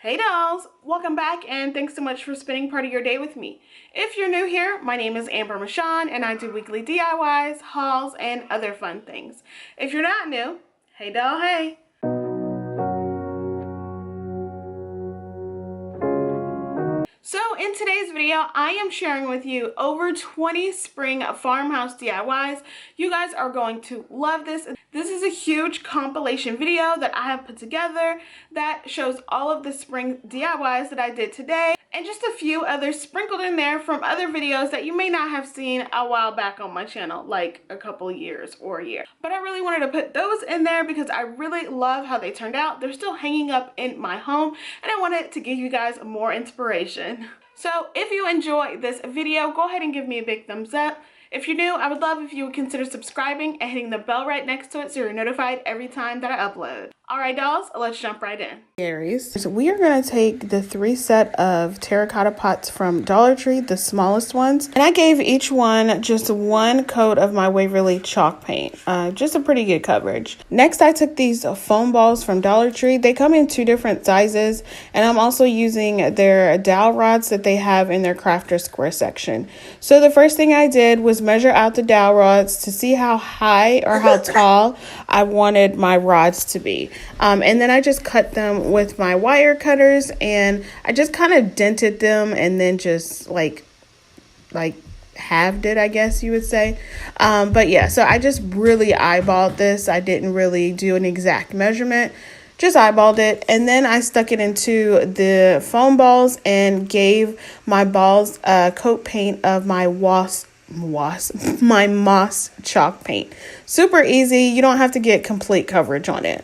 Hey dolls, welcome back and thanks so much for spending part of your day with me. If you're new here, my name is Amber Michon and I do weekly DIYs, hauls, and other fun things. If you're not new, hey doll, hey. So in today's video, I am sharing with you over 20 spring farmhouse DIYs. You guys are going to love this. This is a huge compilation video that I have put together that shows all of the spring DIYs that I did today and just a few others sprinkled in there from other videos that you may not have seen a while back on my channel, like a couple years or a year. But I really wanted to put those in there because I really love how they turned out. They're still hanging up in my home and I wanted to give you guys more inspiration. So if you enjoy this video, go ahead and give me a big thumbs up. If you're new, I would love if you would consider subscribing and hitting the bell right next to it so you're notified every time that I upload. Alright dolls, let's jump right in. So we are going to take the 3 set of terracotta pots from Dollar Tree, the smallest ones. And I gave each one just 1 coat of my Waverly chalk paint. Just a pretty good coverage. Next I took these foam balls from Dollar Tree. They come in 2 different sizes. And I'm also using their dowel rods that they have in their crafter square section. So the first thing I did was measure out the dowel rods to see how high or how tall I wanted my rods to be. And then I just cut them with my wire cutters and I just kind of dented them and then just like halved it, I guess you would say. But yeah, so I just really eyeballed this. I didn't really do an exact measurement, just eyeballed it. And then I stuck it into the foam balls and gave my balls a coat paint of my moss chalk paint. Super easy. You don't have to get complete coverage on it.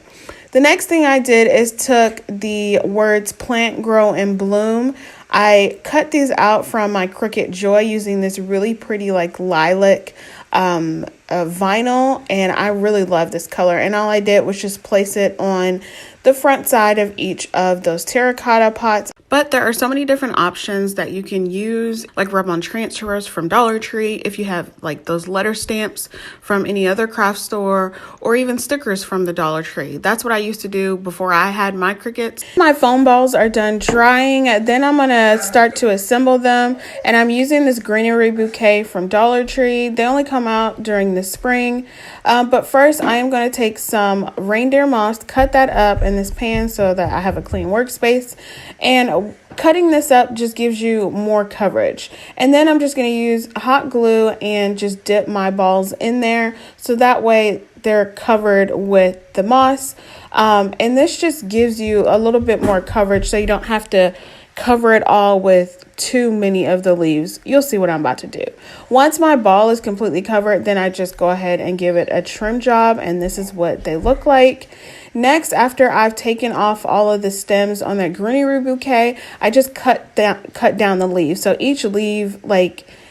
The next thing I did is took the words plant, grow, and bloom. I cut these out from my Cricut Joy using this really pretty like lilac vinyl, and I really love this color. And all I did was just place it on the front side of each of those terracotta pots. But there are so many different options that you can use, like rub-on transfers from Dollar Tree, if you have like those letter stamps from any other craft store, or even stickers from the Dollar Tree. That's what I used to do before I had my Cricuts. My foam balls are done drying. Then I'm going to start to assemble them. And I'm using this greenery bouquet from Dollar Tree. They only come out during the spring. But first I am going to take some reindeer moss, cut that up in this pan so that I have a clean workspace. And cutting this up just gives you more coverage. And then I'm just going to use hot glue and just dip my balls in there so that way they're covered with the moss. And this just gives you a little bit more coverage so you don't have to cover it all with too many of the leaves. You'll see what I'm about to do. Once my ball is completely covered, then I just go ahead and give it a trim job, and this is what they look like. Next, after I've taken off all of the stems on that greenery bouquet, I just cut down the leaves. So each leaf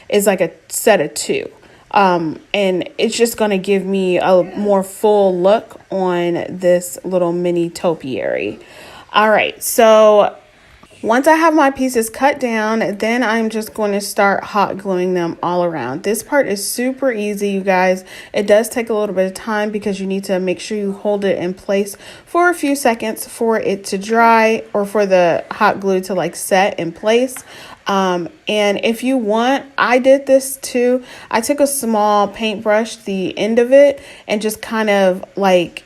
is like a set of 2. And it's just going to give me a more full look on this little mini topiary. All right, so once I have my pieces cut down, then I'm just going to start hot gluing them all around. This part is super easy, you guys. It does take a little bit of time because you need to make sure you hold it in place for a few seconds for it to dry or for the hot glue to like set in place. And if you want, I did this too. I took a small paintbrush, the end of it, and just kind of like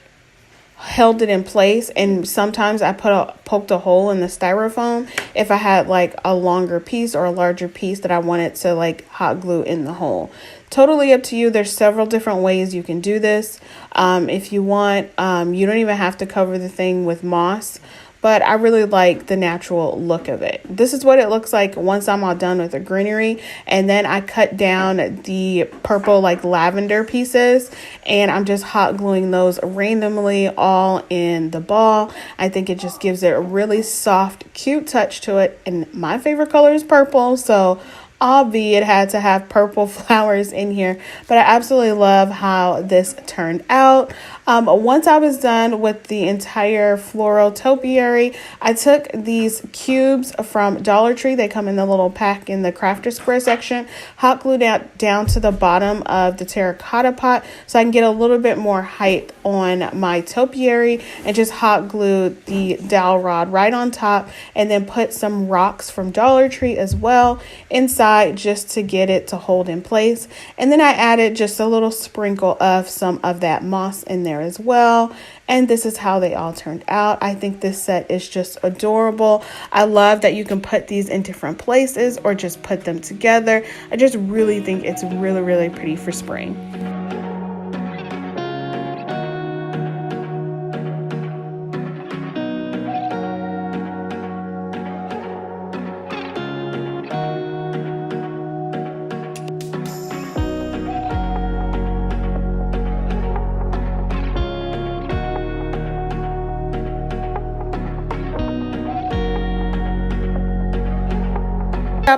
held it in place, and sometimes I poked a hole in the styrofoam if I had like a longer piece or a larger piece that I wanted to like hot glue in the hole. Totally up to you. There's several different ways you can do this. If you want, you don't even have to cover the thing with moss, but I really like the natural look of it. This is what it looks like once I'm all done with the greenery. And then I cut down the purple like lavender pieces and I'm just hot gluing those randomly all in the ball. I think it just gives it a really soft, cute touch to it. And my favorite color is purple, so it had to have purple flowers in here, but I absolutely love how this turned out. Once I was done with the entire floral topiary, I took these cubes from Dollar Tree. They come in the little pack in the crafter square section. Hot glued down to the bottom of the terracotta pot so I can get a little bit more height on my topiary, and just hot glued the dowel rod right on top, and then put some rocks from Dollar Tree as well inside just to get it to hold in place. And then I added just a little sprinkle of some of that moss in there as well, and this is how they all turned out. I think this set is just adorable. I love that you can put these in different places or just put them together. I just really think it's really pretty for spring.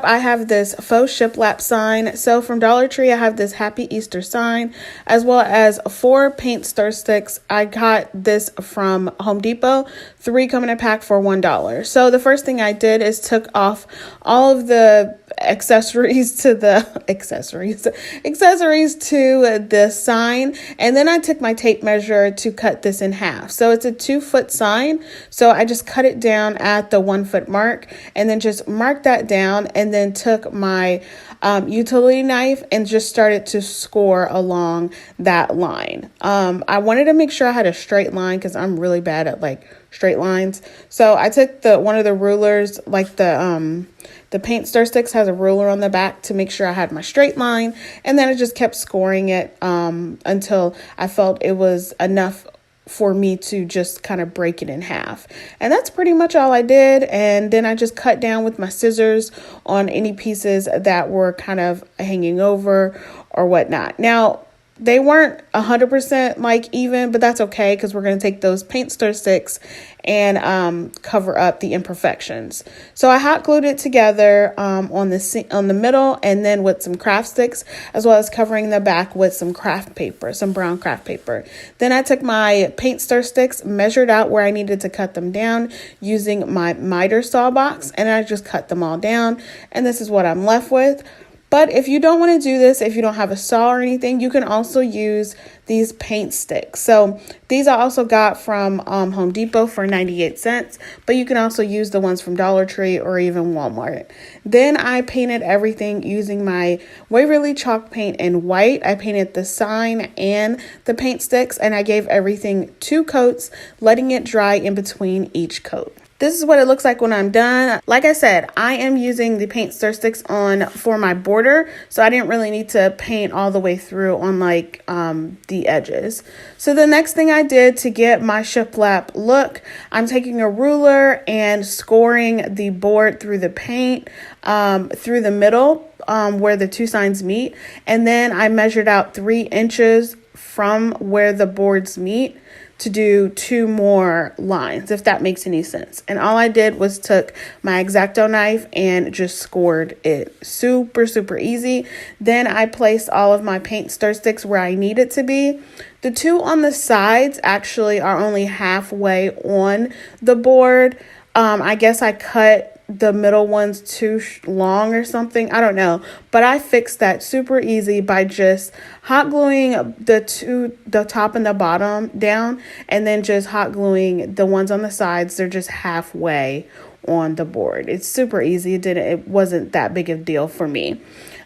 I have this faux shiplap sign. So from Dollar Tree, I have this Happy Easter sign, as well as 4 paint stir sticks. I got this from Home Depot, 3 come in a pack for $1. So the first thing I did is took off all of the accessories to the sign, and then I took my tape measure to cut this in half. So it's a 2-foot sign, so I just cut it down at the 1-foot mark, and then just marked that down, and then took my utility knife and just started to score along that line. I wanted to make sure I had a straight line because I'm really bad at like straight lines. So I took one of the rulers, like the paint stir sticks has a ruler on the back to make sure I had my straight line, and then I just kept scoring it until I felt it was enough for me to just kind of break it in half. And that's pretty much all I did. And then I just cut down with my scissors on any pieces that were kind of hanging over or whatnot. Now, they weren't 100% like even, but that's okay because we're going to take those paint stir sticks and cover up the imperfections. So I hot glued it together on the middle, and then with some craft sticks, as well as covering the back with some craft paper, some brown craft paper. Then I took my paint stir sticks, measured out where I needed to cut them down using my miter saw box, and I just cut them all down, and this is what I'm left with. But if you don't want to do this, if you don't have a saw or anything, you can also use these paint sticks. So these I also got from Home Depot for 98 cents, but you can also use the ones from Dollar Tree or even Walmart. Then I painted everything using my Waverly chalk paint in white. I painted the sign and the paint sticks, and I gave everything 2 coats, letting it dry in between each coat. This is what it looks like when I'm done. Like I said, I am using the paint stir sticks on for my border, so I didn't really need to paint all the way through on like the edges. So the next thing I did to get my shiplap look, I'm taking a ruler and scoring the board through the paint through the middle where the 2 signs meet, and then I measured out 3 inches from where the boards meet to do 2 more lines, if that makes any sense. And all I did was took my X-Acto knife and just scored it. Super easy. Then I placed all of my paint stir sticks where I need it to be. The 2 on the sides actually are only halfway on the board. I guess I cut the middle ones too long or something. I don't know, but I fixed that super easy by just hot gluing the top and the bottom down, and then just hot gluing the ones on the sides. They're just halfway on the board. It's super easy. It wasn't that big of a deal for me.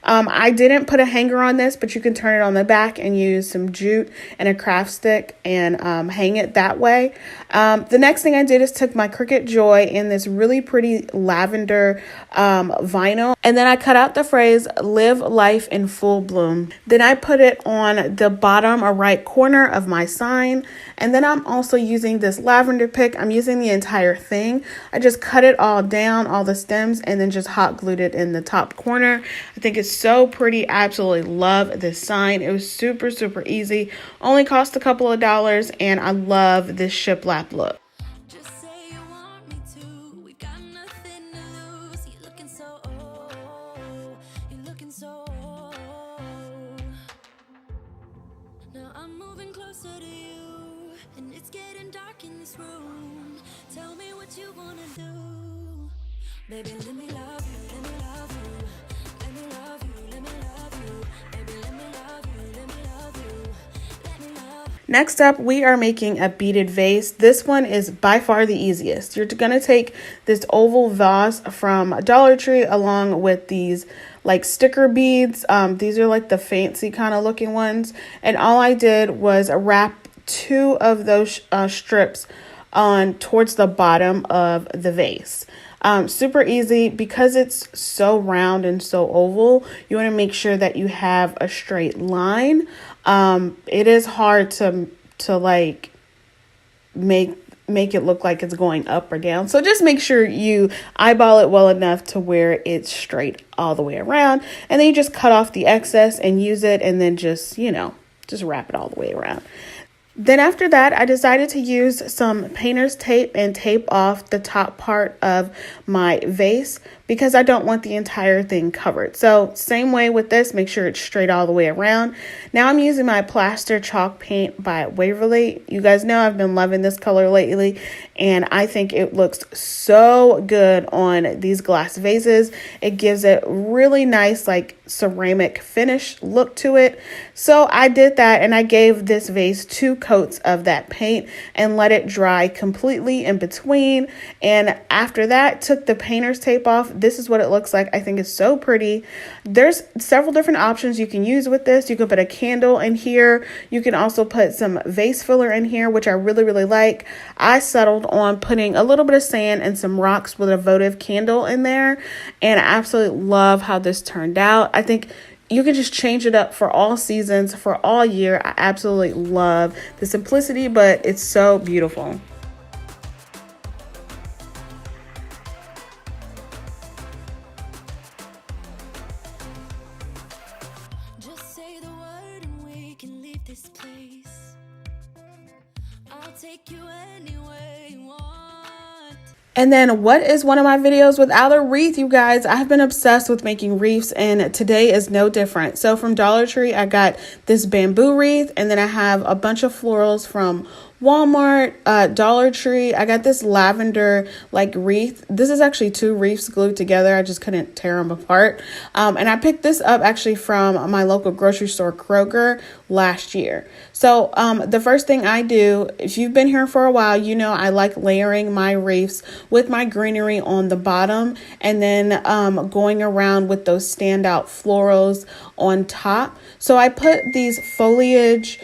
I didn't put a hanger on this, but you can turn it on the back and use some jute and a craft stick and hang it that way. The next thing I did is took my Cricut Joy in this really pretty lavender vinyl, and then I cut out the phrase "Live Life in Full Bloom." Then I put it on the bottom or right corner of my sign, and then I'm also using this lavender pick. I'm using the entire thing. I just cut it all down, all the stems, and then just hot glued it in the top corner. I think it's so pretty. I absolutely love this sign. It was super easy. Only cost a couple of dollars, and I love this shiplap look. Now I'm moving closer to you. this room. Tell me what you wanna do. Baby, let me love you, let me love you. Let me love you, let me love you. Baby, let me love you, let me love you. Let me love you. Next up, we are making a beaded vase. This one is by far the easiest. You're gonna take this oval vase from Dollar Tree along with these like sticker beads. These are like the fancy kind of looking ones. And all I did was wrap 2 of those strips on towards the bottom of the vase. Super easy because it's so round and so oval. You want to make sure that you have a straight line. It is hard to like make it look like it's going up or down. So just make sure you eyeball it well enough to where it's straight all the way around. And then you just cut off the excess and use it, and then just wrap it all the way around. Then after that, I decided to use some painter's tape and tape off the top part of my vase because I don't want the entire thing covered. So same way with this, make sure it's straight all the way around. Now I'm using my plaster chalk paint by Waverly. You guys know I've been loving this color lately, and I think it looks so good on these glass vases. It gives it really nice like ceramic finish look to it. So I did that, and I gave this vase 2 coats of that paint and let it dry completely in between. And after that, took the painter's tape off. This is what it looks like. I think it's so pretty. There's several different options you can use with this. You can put a candle in here. You can also put some vase filler in here, which I really, really like. I settled on putting a little bit of sand and some rocks with a votive candle in there. And I absolutely love how this turned out. I think you can just change it up for all seasons, for all year. I absolutely love the simplicity, but it's so beautiful. Just say the word and we can leave this place. I'll take you anywhere you want. And then what is one of my videos without a wreath, you guys? I've been obsessed with making wreaths, and today is no different. So from Dollar Tree, I got this bamboo wreath, and then I have a bunch of florals from Walmart, Dollar Tree. I got this lavender like wreath. This is actually 2 wreaths glued together. I just couldn't tear them apart. And I picked this up actually from my local grocery store, Kroger, last year. So the first thing I do, if you've been here for a while, you know I like layering my wreaths with my greenery on the bottom, and then going around with those standout florals on top. So I put these foliage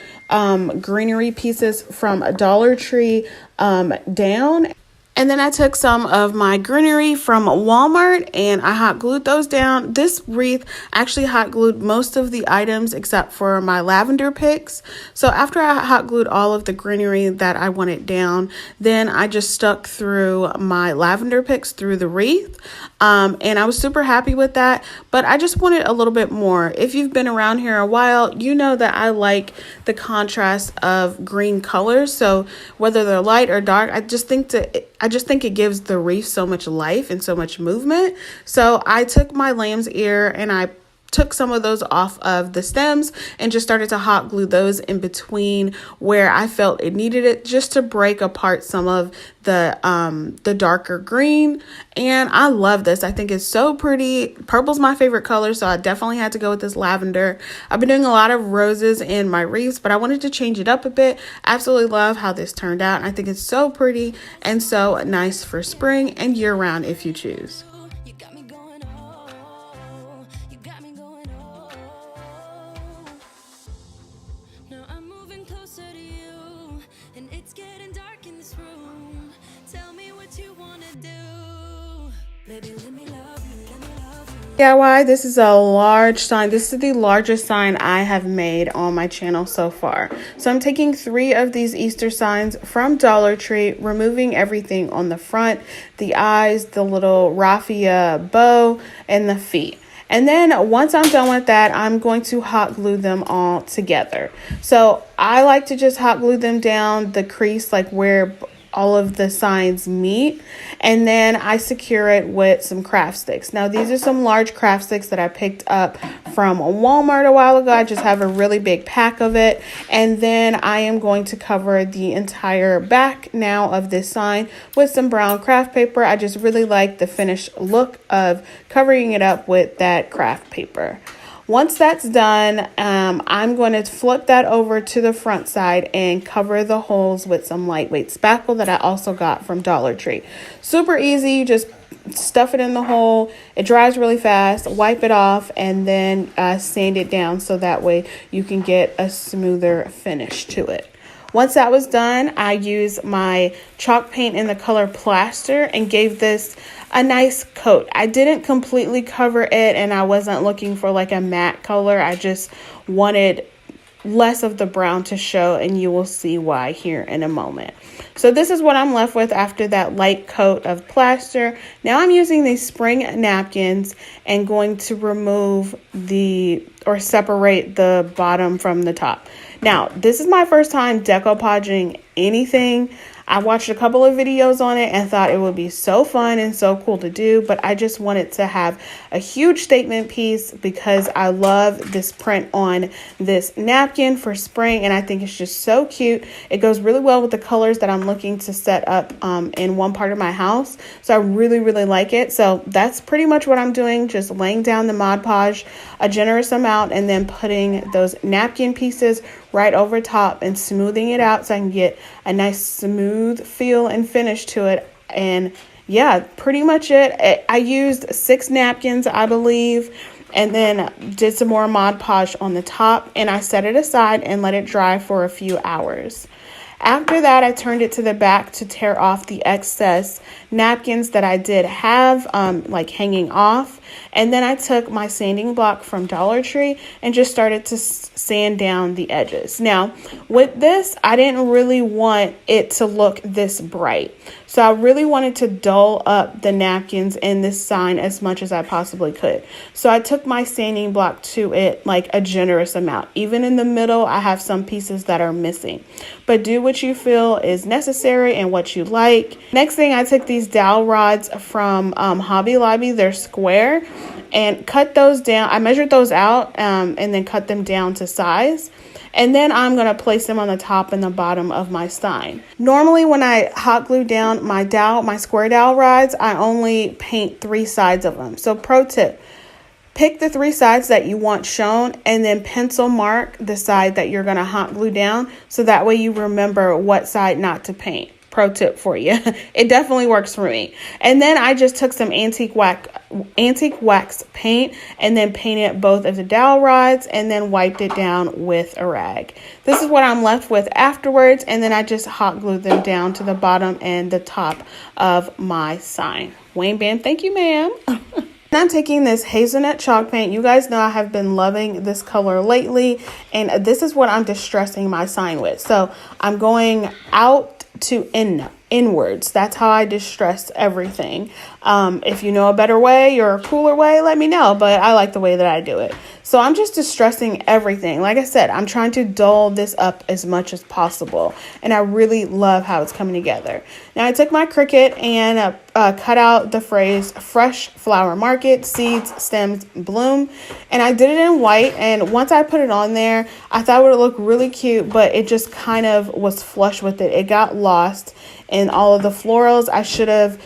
greenery pieces from a Dollar Tree down. And then I took some of my greenery from Walmart and I hot glued those down. This wreath actually hot glued most of the items except for my lavender picks. So after I hot glued all of the greenery that I wanted down, then I just stuck through my lavender picks through the wreath. And I was super happy with that, but I just wanted a little bit more. If you've been around here a while, you know that I like the contrast of green colors. So whether they're light or dark, I just think it gives the wreath so much life and so much movement. So I took my lamb's ear and I took some of those off of the stems and just started to hot glue those in between where I felt it needed it, just to break apart some of the darker green. And I love this. I think it's so pretty. Purple's my favorite color, so I definitely had to go with this lavender. I've been doing a lot of roses in my wreaths, but I wanted to change it up a bit. Absolutely love how this turned out. I think it's so pretty and so nice for spring and year round if you choose. DIY, this is a large sign. This is the largest sign I have made on my channel so far. So I'm taking 3 of these Easter signs from Dollar Tree, removing everything on the front, the eyes, the little raffia bow, and the feet. And then once I'm done with that, I'm going to hot glue them all together. So I like to just hot glue them down the crease, like where all of the signs meet. And then I secure it with some craft sticks. Now these are some large craft sticks that I picked up from Walmart a while ago. I just have a really big pack of it. And then I am going to cover the entire back now of this sign with some brown craft paper. I just really like the finished look of covering it up with that craft paper. Once that's done, I'm going to flip that over to the front side and cover the holes with some lightweight spackle that I also got from Dollar Tree. Super easy. You just stuff it in the hole. It dries really fast. Wipe it off and then sand it down so that way you can get a smoother finish to it. Once that was done, I used my chalk paint in the color Plaster and gave this a nice coat. I didn't completely cover it and I wasn't looking for like a matte color. I just wanted less of the brown to show, and you will see why here in a moment. So this is what I'm left with after that light coat of plaster. Now I'm using these spring napkins and going to remove or separate the bottom from the top. Now, this is my first time decoupaging anything. I watched a couple of videos on it and thought it would be so fun and so cool to do, but I just wanted to have a huge statement piece because I love this print on this napkin for spring, and I think it's just so cute. It goes really well with the colors that I'm looking to set up in one part of my house, so I really, really like it. So that's pretty much what I'm doing, just laying down the Mod Podge a generous amount and then putting those napkin pieces right over top and smoothing it out so I can get a nice smooth feel and finish to it. And yeah, pretty much it. I used 6 napkins, I believe, and then did some more Mod Podge on the top, and I set it aside and let it dry for a few hours. After that, I turned it to the back to tear off the excess napkins that I did have like hanging off. And then I took my sanding block from Dollar Tree and just started to sand down the edges. Now, with this, I didn't really want it to look this bright. So I really wanted to dull up the napkins in this sign as much as I possibly could. So I took my sanding block to it like a generous amount. Even in the middle, I have some pieces that are missing. But do what you feel is necessary and what you like. Next thing, I took these dowel rods from Hobby Lobby. They're square, and cut those down. I measured those out and then cut them down to size. And then I'm going to place them on the top and the bottom of my sign. Normally when I hot glue down my square dowel rods, I only paint 3 sides of them. So pro tip, pick the 3 sides that you want shown and then pencil mark the side that you're going to hot glue down. So that way you remember what side not to paint. Pro tip for you. It definitely works for me. And then I just took some antique wax paint and then painted both of the dowel rods and then wiped it down with a rag. This is what I'm left with afterwards, and then I just hot glued them down to the bottom and the top of my sign. Wayne Bam, thank you, ma'am. I'm taking this hazelnut chalk paint. You guys know I have been loving this color lately, and this is what I'm distressing my sign with. So I'm going out to inwards. That's how I distress everything. If you know a better way or a cooler way, let me know, but I like the way that I do it. So I'm just distressing everything. Like I said, I'm trying to dull this up as much as possible, and I really love how it's coming together. Now I took my Cricut and cut out the phrase "Fresh Flower Market, Seeds, Stems, Bloom," and I did it in white. And once I put it on there, I thought it would look really cute, but it just kind of was flush with it. It got lost in all of the florals. I should have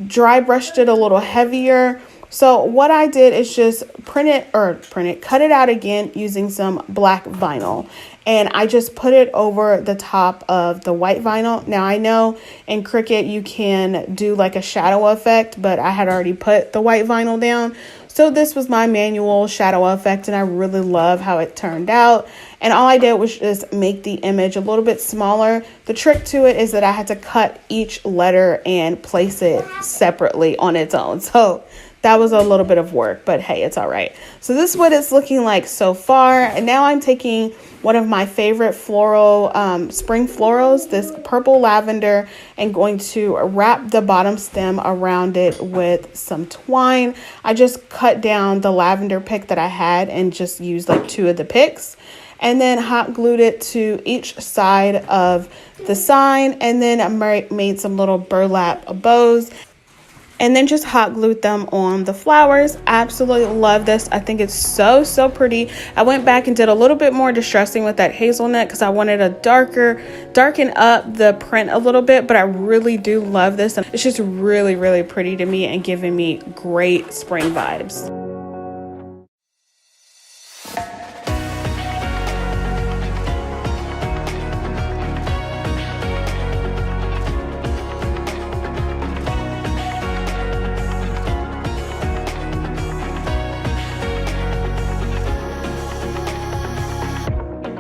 dry brushed it a little heavier. So what I did is just cut it out again using some black vinyl. And I just put it over the top of the white vinyl. Now I know in Cricut you can do like a shadow effect, but I had already put the white vinyl down. So this was my manual shadow effect, and I really love how it turned out. And all I did was just make the image a little bit smaller. The trick to it is that I had to cut each letter and place it separately on its own. So that was a little bit of work, but hey, it's all right. So this is what it's looking like so far. And now I'm taking one of my favorite floral, spring florals, this purple lavender, and going to wrap the bottom stem around it with some twine. I just cut down the lavender pick that I had and just used like 2 of the picks. and then hot glued it to each side of the sign, and then I made some little burlap bows and then just hot glued them on the flowers. Absolutely love this. I think it's so pretty. I went back and did a little bit more distressing with that hazelnut because I wanted a darken up the print a little bit, but I really do love this, and it's just really pretty to me and giving me great spring vibes.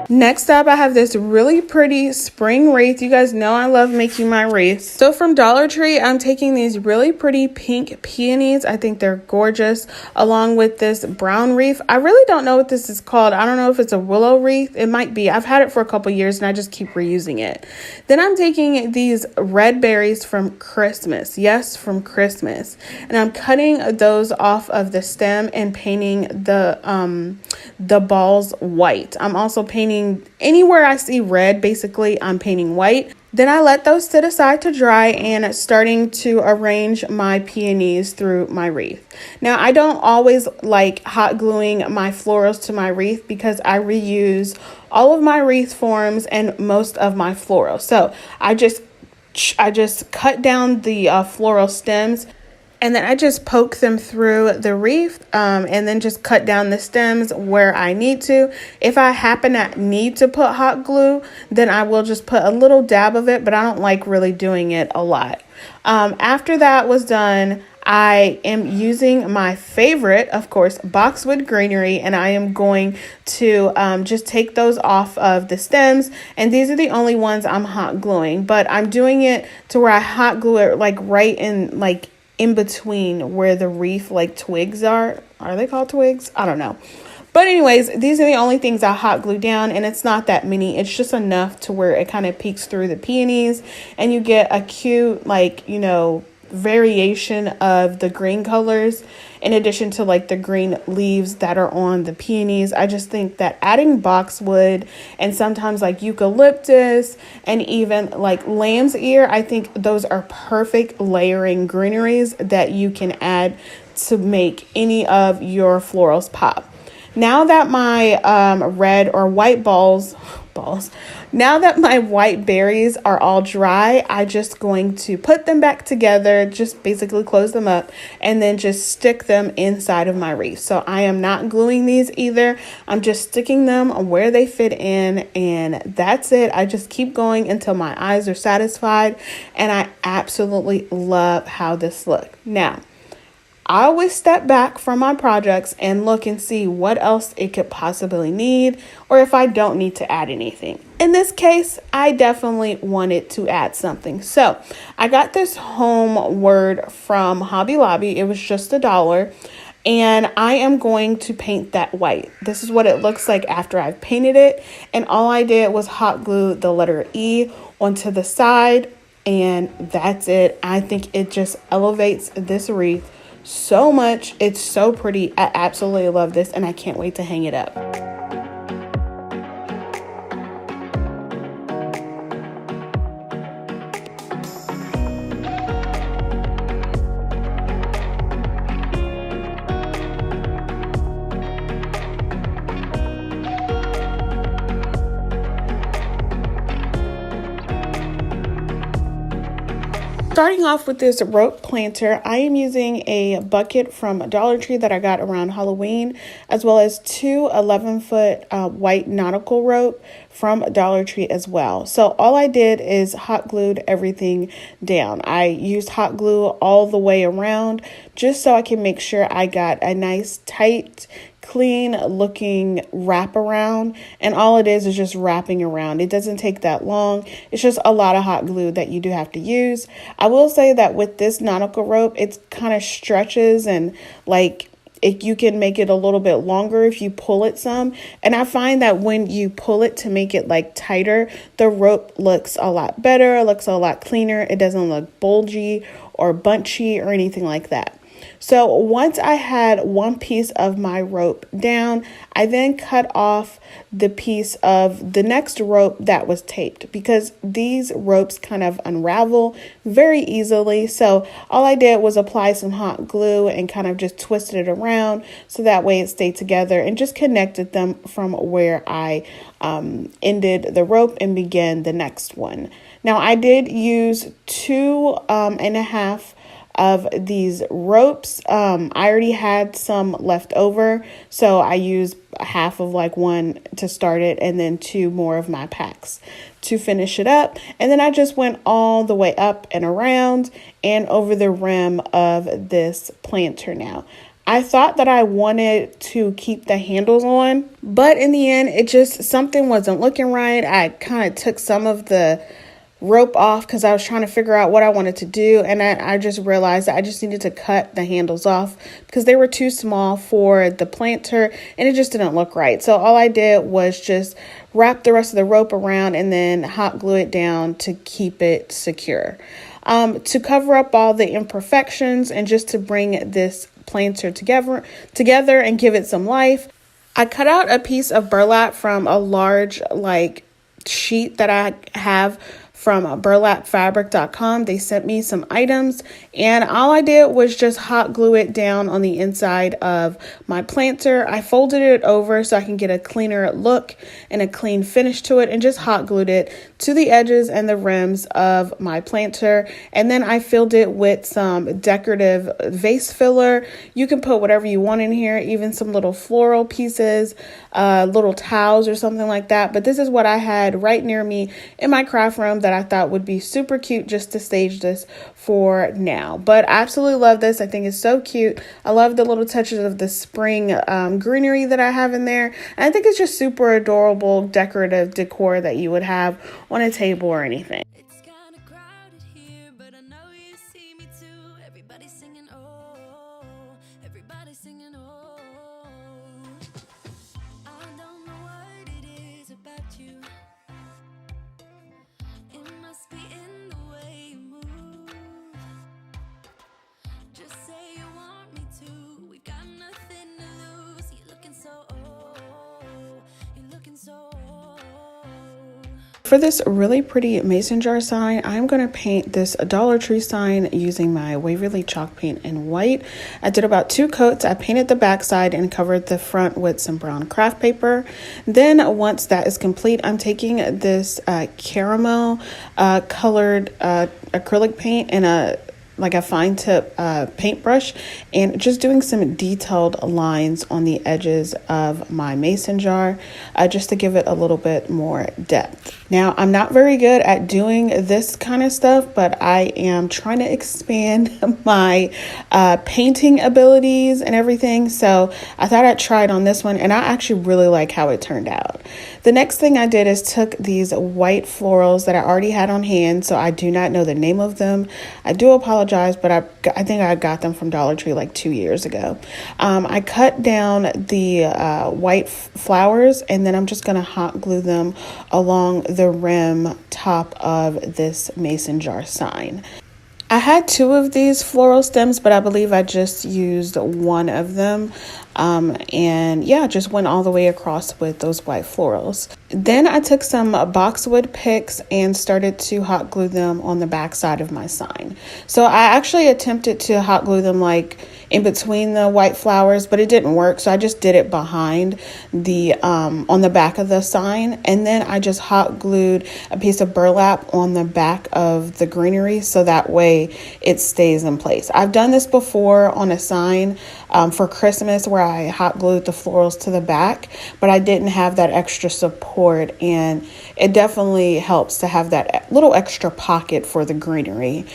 Next up, I have this really pretty spring wreath. You guys know I love making my wreaths. So from Dollar Tree, I'm taking these really pretty pink peonies. I think they're gorgeous, along with this brown wreath. I really don't know what this is called. I don't know if it's a willow wreath. It might be. I've had it for a couple years and I just keep reusing it. Then I'm taking these red berries from Christmas. Yes, from Christmas. And I'm cutting those off of the stem and painting the balls white. I'm also painting anywhere I see red, basically I'm painting white. Then I let those sit aside to dry and starting to arrange my peonies through my wreath. Now, I don't always like hot gluing my florals to my wreath because I reuse all of my wreath forms and most of my florals. So I just cut down the floral stems, and then I just poke them through the wreath and then just cut down the stems where I need to. If I happen to need to put hot glue, then I will just put a little dab of it, but I don't like really doing it a lot. After that was done, I am using my favorite, of course, boxwood greenery, and I am going to just take those off of the stems. And these are the only ones I'm hot gluing, but I'm doing it to where I hot glue it like right in between where the wreath like twigs are. Are they called twigs? I don't know. But anyways, these are the only things I hot glue down, and it's not that many. It's just enough to where it kind of peeks through the peonies and you get a cute, variation of the green colors in addition to the green leaves that are on the peonies. I just think that adding boxwood and sometimes eucalyptus and even lamb's ear, I think those are perfect layering greeneries that you can add to make any of your florals pop. Now that my red or white now that my white berries are all dry, I'm just going to put them back together, just basically close them up, and then just stick them inside of my wreath. So I am not gluing these either. I'm just sticking them where they fit in, and that's it. I just keep going until my eyes are satisfied, and I absolutely love how this looks. Now, I always step back from my projects and look and see what else it could possibly need, or if I don't need to add anything. In this case, I definitely wanted to add something. So I got this home word from Hobby Lobby. It was just $1. And I am going to paint that white. This is what it looks like after I've painted it. And all I did was hot glue the letter E onto the side. And that's it. I think it just elevates this wreath so much. It's so pretty. I absolutely love this, and I can't wait to hang it up. Starting off with this rope planter, I am using a bucket from Dollar Tree that I got around Halloween, as well as two 11-foot white nautical rope from Dollar Tree as well. So all I did is hot glued everything down. I used hot glue all the way around just so I can make sure I got a nice tight, clean looking wraparound, and all it is just wrapping around. It doesn't take that long. It's just a lot of hot glue that you do have to use. I will say that with this nautical rope, it kind of stretches, and you can make it a little bit longer if you pull it some. And I find that when you pull it to make it tighter, the rope looks a lot better. It looks a lot cleaner. It doesn't look bulgy or bunchy or anything like that. So once I had one piece of my rope down, I then cut off the piece of the next rope that was taped, because these ropes kind of unravel very easily. So all I did was apply some hot glue and kind of just twisted it around so that way it stayed together, and just connected them from where I ended the rope and began the next one. Now I did use 2.5 of these ropes. I already had some left over, so I used half of like one to start it, and then 2 more of my packs to finish it up. And then I just went all the way up and around and over the rim of this planter. Now I thought that I wanted to keep the handles on, but in the end, it just, something wasn't looking right. I kind of took some of the rope off because I was trying to figure out what I wanted to do, and I just realized that I just needed to cut the handles off because they were too small for the planter and it just didn't look right. So all I did was just wrap the rest of the rope around and then hot glue it down to keep it secure. To cover up all the imperfections and just to bring this planter together and give it some life, I cut out a piece of burlap from a large sheet that I have from burlapfabric.com. They sent me some items, and all I did was just hot glue it down on the inside of my planter. I folded it over so I can get a cleaner look and a clean finish to it, and just hot glued it to the edges and the rims of my planter. And then I filled it with some decorative vase filler. You can put whatever you want in here, even some little floral pieces, little towels or something like that. But this is what I had right near me in my craft room that I thought would be super cute just to stage this for now. But I absolutely love this. I think it's so cute. I love the little touches of the spring greenery that I have in there. And I think it's just super adorable decorative decor that you would have on a table or anything. It's kinda crowded here, but I know you see me too. Everybody's singing, oh, everybody's singing, oh. I don't know what it is about you. It must be in the way you move. Just say you want me to. We got nothing to lose. You're looking so old. You're looking so old. For this really pretty mason jar sign, I'm going to paint this Dollar Tree sign using my Waverly chalk paint in white. I did about 2 coats. I painted the back side and covered the front with some brown craft paper. Then once that is complete, I'm taking this caramel colored acrylic paint and a fine tip paintbrush, and just doing some detailed lines on the edges of my mason jar just to give it a little bit more depth. Now, I'm not very good at doing this kind of stuff, but I am trying to expand my painting abilities and everything. So I thought I'd try it on this one, and I actually really like how it turned out. The next thing I did is took these white florals that I already had on hand, so I do not know the name of them. I do apologize, but I think I got them from Dollar Tree like 2 years ago. I cut down the white flowers, and then I'm just going to hot glue them along the rim top of this mason jar sign. I had 2 of these floral stems, but I believe I just used one of them. And yeah, just went all the way across with those white florals. Then I took some boxwood picks and started to hot glue them on the back side of my sign. So I actually attempted to hot glue them in between the white flowers, but it didn't work. So I just did it behind the on the back of the sign, and then I just hot glued a piece of burlap on the back of the greenery so that way it stays in place. I've done this before on a sign for Christmas where I hot glued the florals to the back, but I didn't have that extra support, and it definitely helps to have that little extra pocket for the greenery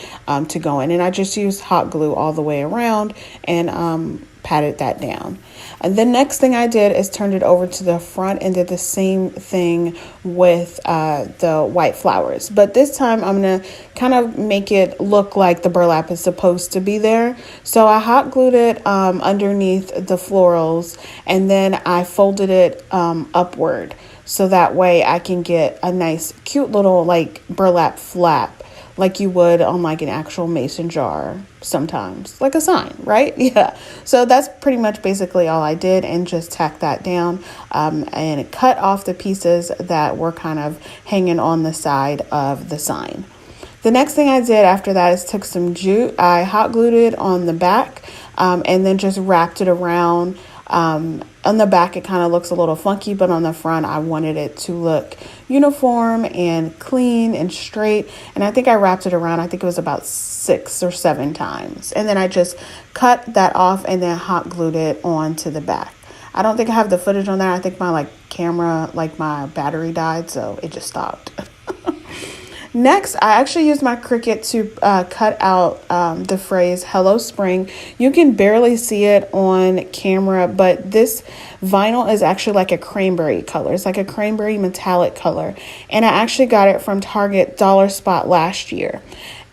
to go in. And I just used hot glue all the way around and patted that down. And the next thing I did is turned it over to the front and did the same thing with the white flowers. But this time I'm going to kind of make it look like the burlap is supposed to be there. So I hot glued it underneath the florals, and then I folded it upward. So that way I can get a nice, cute little burlap flap like you would on like an actual mason jar sometimes, like a sign, right? Yeah. So that's pretty much basically all I did, and just tacked that down and cut off the pieces that were kind of hanging on the side of the sign. The next thing I did after that is took some jute. I hot glued it on the back and then just wrapped it around. On the back, it kind of looks a little funky, but on the front, I wanted it to look uniform and clean and straight. And I think I wrapped it around, I think it was about 6 or 7 times. And then I just cut that off and then hot glued it onto the back. I don't think I have the footage on there. I think my camera, my battery died, so it just stopped. Next, I actually used my Cricut to cut out the phrase "Hello Spring." You can barely see it on camera, but this vinyl is actually like a cranberry color. It's like a cranberry metallic color. And I actually got it from Target Dollar Spot last year.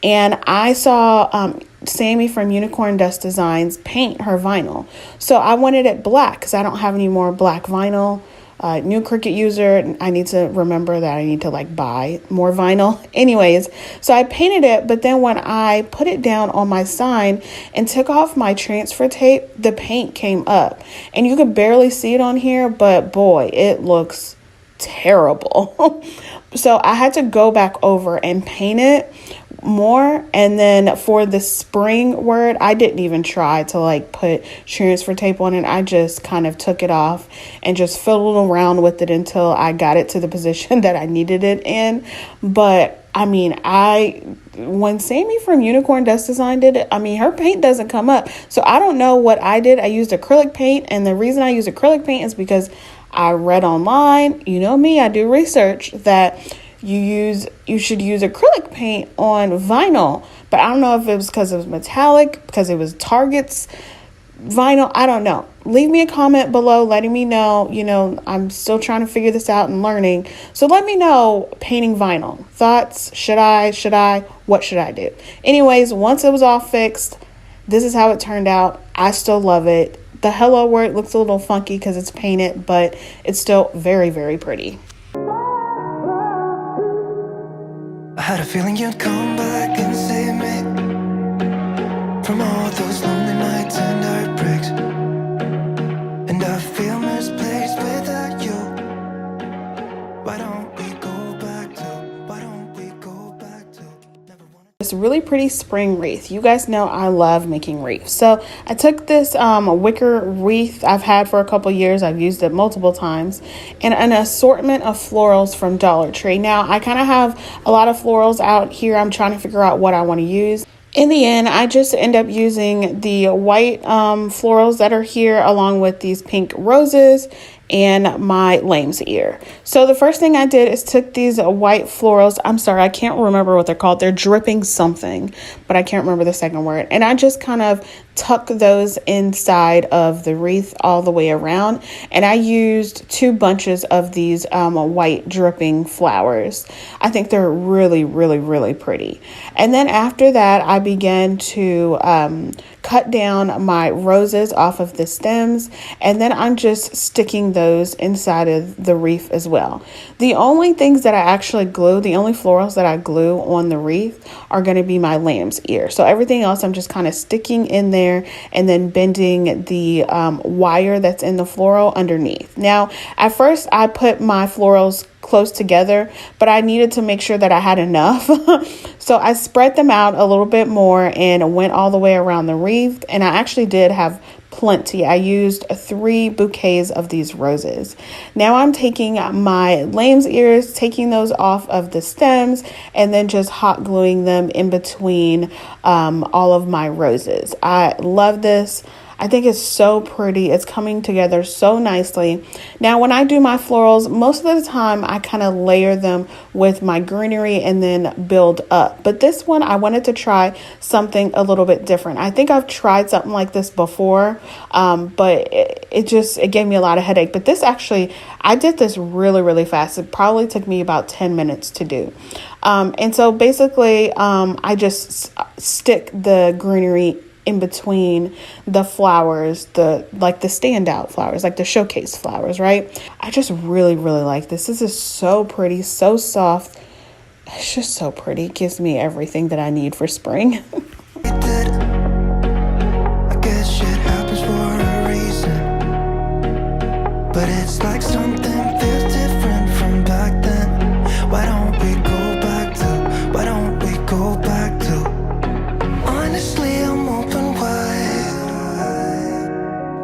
And I saw Sammy from Unicorn Dust Designs paint her vinyl. So I wanted it black because I don't have any more black vinyl. New Cricut user, I need to remember that I need to buy more vinyl. Anyways, so I painted it, but then when I put it down on my sign and took off my transfer tape, the paint came up. And you could barely see it on here, but boy, it looks terrible. So I had to go back over and paint it more. And then for the spring word, I didn't even try to put transfer tape on it. I just kind of took it off and just fiddled around with it until I got it to the position that I needed it in. But I mean, when Sammy from Unicorn Dust Design did it, her paint doesn't come up. So I don't know what I did. I used acrylic paint, and the reason I use acrylic paint is because I read online, you know me, I do research, that you should use acrylic paint on vinyl. But I don't know if it was because it was metallic, because it was Target's vinyl. I don't know. Leave me a comment below letting me know. I'm still trying to figure this out and learning. So let me know, painting vinyl. Thoughts? Should I? What should I do? Anyways, once it was all fixed, this is how it turned out. I still love it. The hello word looks a little funky because it's painted, but it's still very, very pretty. I had a feeling you'd come back and save me from all those lonely nights and heartbreaks. And I feel misplaced without you. Why don't we go back to never wanna... This really pretty spring wreath. You guys know I love making wreaths. So I took this wicker wreath I've had for a couple years. I've used it multiple times, and an assortment of florals from Dollar Tree. Now I kind of have a lot of florals out here. I'm trying to figure out what I want to use. In the end, I just end up using the white florals that are here, along with these pink roses and my lamb's ear. So the first thing I did is took these white florals. I'm sorry, I can't remember what they're called. They're dripping something, but I can't remember the second word. And I just kind of tuck those inside of the wreath all the way around. And I used 2 bunches of these white dripping flowers. I think they're really, really, really pretty. And then after that, I began to cut down my roses off of the stems, and then I'm just sticking those inside of the wreath as well. The only things that I actually glue, the only florals that I glue on the wreath are going to be my lamb's ear. So everything else I'm just kind of sticking in there and then bending the wire that's in the floral underneath. Now, at first I put my florals close together, but I needed to make sure that I had enough. So I spread them out a little bit more and went all the way around the wreath. And I actually did have plenty. I used 3 bouquets of these roses. Now I'm taking my lamb's ears, taking those off of the stems, and then just hot gluing them in between all of my roses. I love this. I think it's so pretty. It's coming together so nicely. Now, when I do my florals, most of the time I kind of layer them with my greenery and then build up. But this one, I wanted to try something a little bit different. I think I've tried something like this before, but it gave me a lot of headache. But this actually, I did this really, really fast. It probably took me about 10 minutes to do. And so basically, I just stick the greenery in between the flowers, the standout flowers, like the showcase flowers, right? I just really, really like this. This is so pretty, so soft. It's just so pretty. It gives me everything that I need for spring. But it's like something feels different from back then. Why don't we go back to? Honestly, I'm open wide.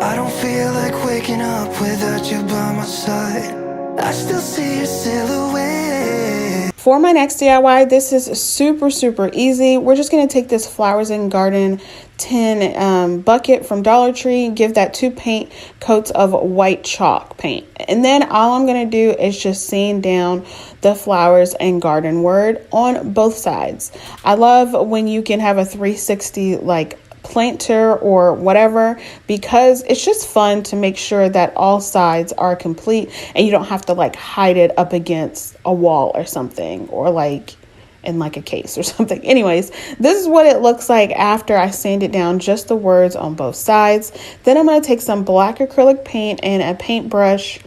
I don't feel like waking up without you by my side. I still see your silhouette. For my next DIY, this is super easy. We're just going to take this Flowers and Garden tin bucket from Dollar Tree, give that 2 paint coats of white chalk paint. And then all I'm going to do is just sand down the Flowers and Garden word on both sides. I love when you can have a 360 like planter or whatever, because it's just fun to make sure that all sides are complete and you don't have to like hide it up against a wall or something, or like in like a case or something. Anyways, this is what it looks like after I sanded down just the words on both sides. Then I'm going to take some black acrylic paint and a paintbrush,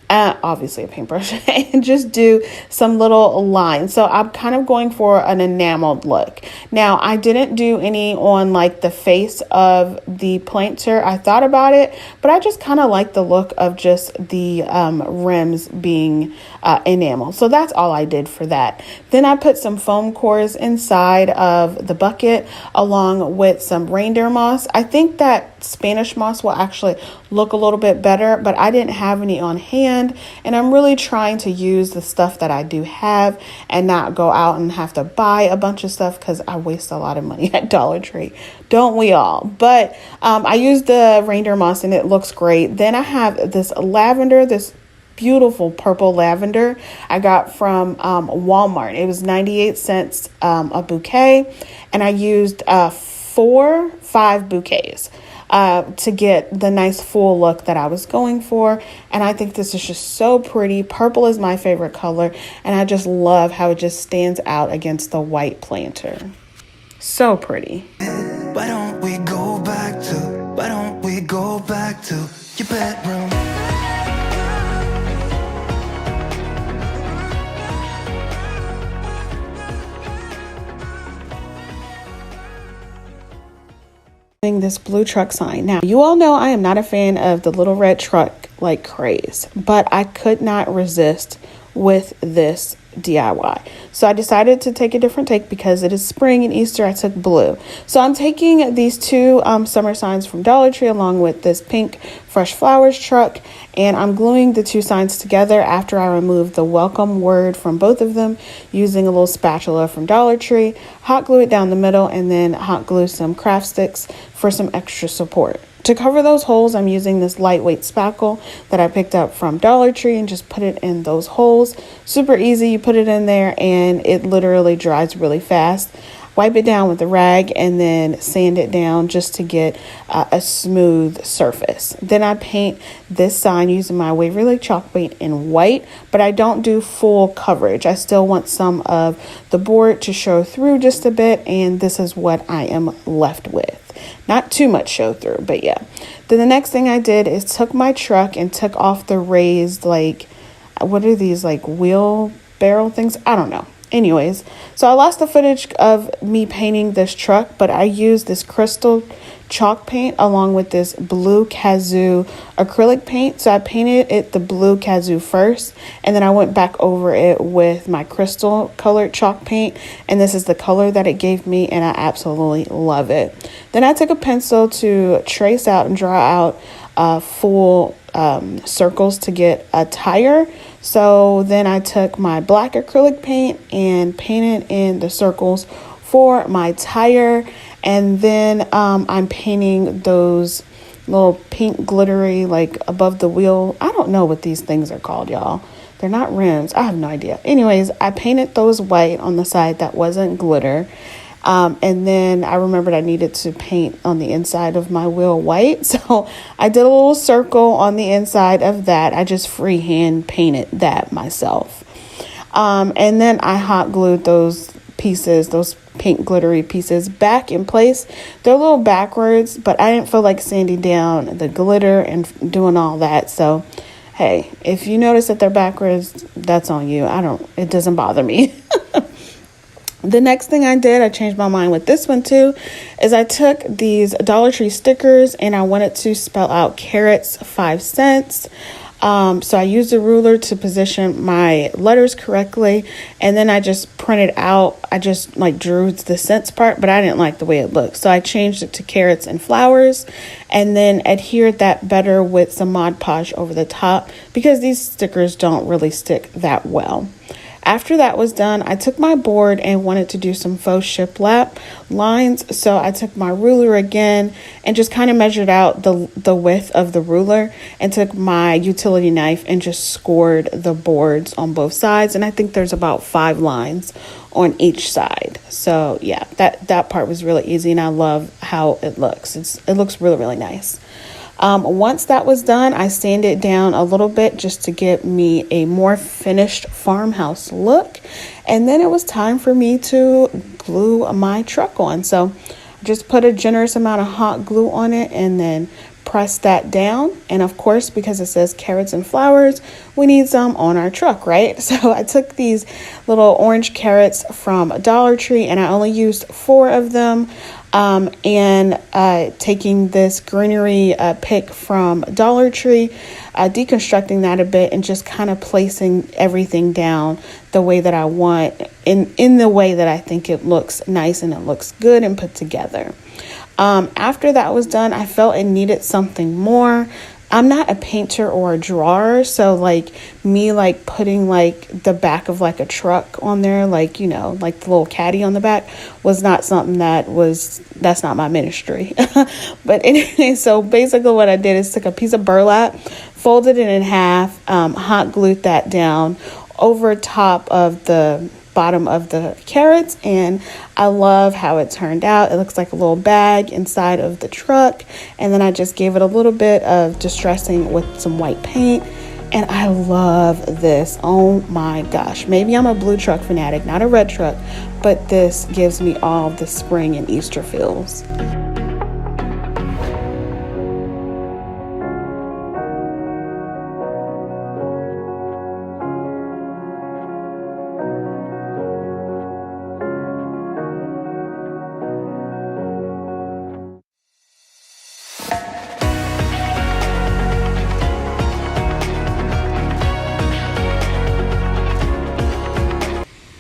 obviously a paintbrush, and just do some little lines. So I'm kind of going for an enameled look. Now, I didn't do any on like the face of the planter. I thought about it, but I just kind of like the look of just the rims being enamel. So that's all I did for that. Then I put some foam cores inside of the bucket along with some reindeer moss. I think that Spanish moss will actually look a little bit better, but I didn't have any on hand, and I'm really trying to use the stuff that I do have and not go out and have to buy a bunch of stuff, because I waste a lot of money at Dollar Tree, don't we all? But I used the reindeer moss and it looks great. Then I have this lavender, this beautiful purple lavender I got from Walmart. It was 98 cents a bouquet, and I used 5 bouquets to get the nice full look that I was going for. And I think this is just so pretty. Purple is my favorite color, and I just love how it just stands out against the white planter. So pretty. Why don't we go back to your bedroom? This blue truck sign. Now, you all know I am not a fan of the little red truck like craze, but I could not resist with this DIY. So I decided to take a different take because it is spring and Easter. I took blue. So I'm taking these 2 summer signs from Dollar Tree along with this pink fresh flowers truck, and I'm gluing the 2 signs together after I removed the welcome word from both of them using a little spatula from Dollar Tree. Hot glue it down the middle, and then hot glue some craft sticks for some extra support. To cover those holes, I'm using this lightweight spackle that I picked up from Dollar Tree and just put it in those holes. Super easy. You put it in there and it literally dries really fast. Wipe it down with a rag and then sand it down just to get a smooth surface. Then I paint this sign using my Waverly chalk paint in white, but I don't do full coverage. I still want some of the board to show through just a bit, and this is what I am left with. Not too much show through, but yeah. Then the next thing I did is took my truck and took off the raised, like, what are these, like wheel barrel things? I don't know. Anyways, so I lost the footage of me painting this truck, but I used this crystal chalk paint along with this blue kazoo acrylic paint. So I painted it the blue kazoo first, and then I went back over it with my crystal colored chalk paint, and this is the color that it gave me, and I absolutely love it. Then I took a pencil to trace out and draw out full circles to get a tire. So then I took my black acrylic paint and painted in the circles for my tire. And then I'm painting those little pink glittery, like above the wheel. I don't know what these things are called, y'all. They're not rims. I have no idea. Anyways, I painted those white on the side that wasn't glitter. And then I remembered I needed to paint on the inside of my wheel white. So I did a little circle on the inside of that. I just freehand painted that myself. And then I hot glued those pieces, those pink glittery pieces back in place. They're a little backwards, but I didn't feel like sanding down the glitter and doing all that. So, hey, if you notice that they're backwards, that's on you. It doesn't bother me. The next thing I did, I changed my mind with this one too, is I took these Dollar Tree stickers and I wanted to spell out carrots 5 cents. So I used a ruler to position my letters correctly, and then I just printed out, I just like drew the cents part, but I didn't like the way it looked. So I changed it to carrots and flowers, and then adhered that better with some Mod Podge over the top because these stickers don't really stick that well. After that was done, I took my board and wanted to do some faux shiplap lines. So I took my ruler again and just kind of measured out the width of the ruler and took my utility knife and just scored the boards on both sides. And I think there's about 5 lines on each side. So yeah, that part was really easy and I love how it looks. It looks really, really nice. Once that was done, I sanded it down a little bit just to give me a more finished farmhouse look. And then it was time for me to glue my truck on. So I just put a generous amount of hot glue on it and then press that down. And of course, because it says carrots and flowers, we need some on our truck, right? So I took these little orange carrots from Dollar Tree and I only used 4 of them. Taking this greenery pick from Dollar Tree, deconstructing that a bit and just kind of placing everything down the way that I want in the way that I think it looks nice and it looks good and put together. After that was done, I felt it needed something more. I'm not a painter or a drawer, so like me like putting like the back of like a truck on there, like, you know, like the little caddy on the back was not something that's not my ministry. But anyway, so basically what I did is took a piece of burlap, folded it in half, hot glued that down over top of the bottom of the carrots, and I love how it turned out. It looks like a little bag inside of the truck, and then I just gave it a little bit of distressing with some white paint, and I love this. Oh my gosh, maybe I'm a blue truck fanatic, not a red truck, but this gives me all the spring and Easter feels.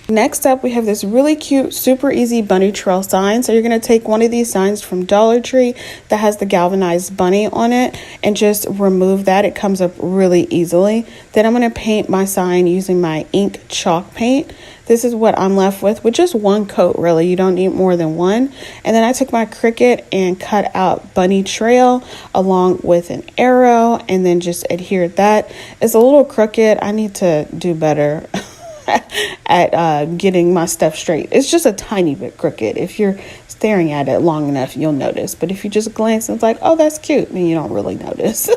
Next up, we have this really cute, super easy bunny trail sign. So you're going to take one of these signs from Dollar Tree that has the galvanized bunny on it and just remove that. It comes up really easily. Then I'm going to paint my sign using my ink chalk paint. This is what I'm left with just one coat, really. You don't need more than one. And then I took my Cricut and cut out bunny trail along with an arrow and then just adhered that. It's a little crooked. I need to do better at getting my stuff straight. It's just a tiny bit crooked. If you're staring at it long enough, you'll notice. But if you just glance, it's like, oh, that's cute. And you don't really notice.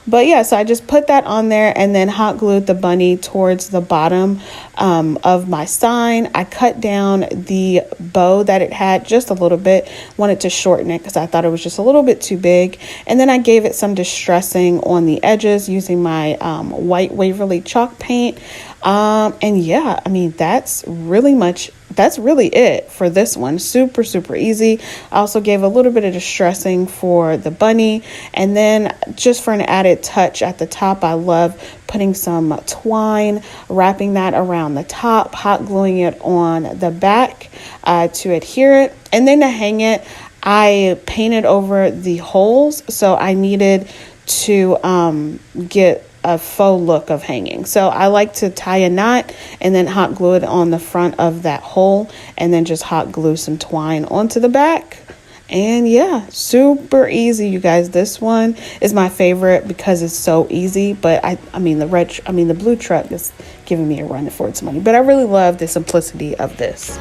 But yeah, so I just put that on there and then hot glued the bunny towards the bottom of my sign. I cut down the bow that it had just a little bit, wanted to shorten it because I thought it was just a little bit too big. And then I gave it some distressing on the edges using my white Waverly chalk paint. And yeah, I mean, that's really it for this one. Super, super easy. I also gave a little bit of distressing for the bunny. And then just for an added touch at the top, I love putting some twine, wrapping that around the top, hot gluing it on the back to adhere it. And then to hang it, I painted over the holes. So I needed to get a faux look of hanging. So I like to tie a knot and then hot glue it on the front of that hole and then just hot glue some twine onto the back. And yeah, super easy, you guys. This one is my favorite because it's so easy, but I mean the blue truck is giving me a run for its money, but I really love the simplicity of this.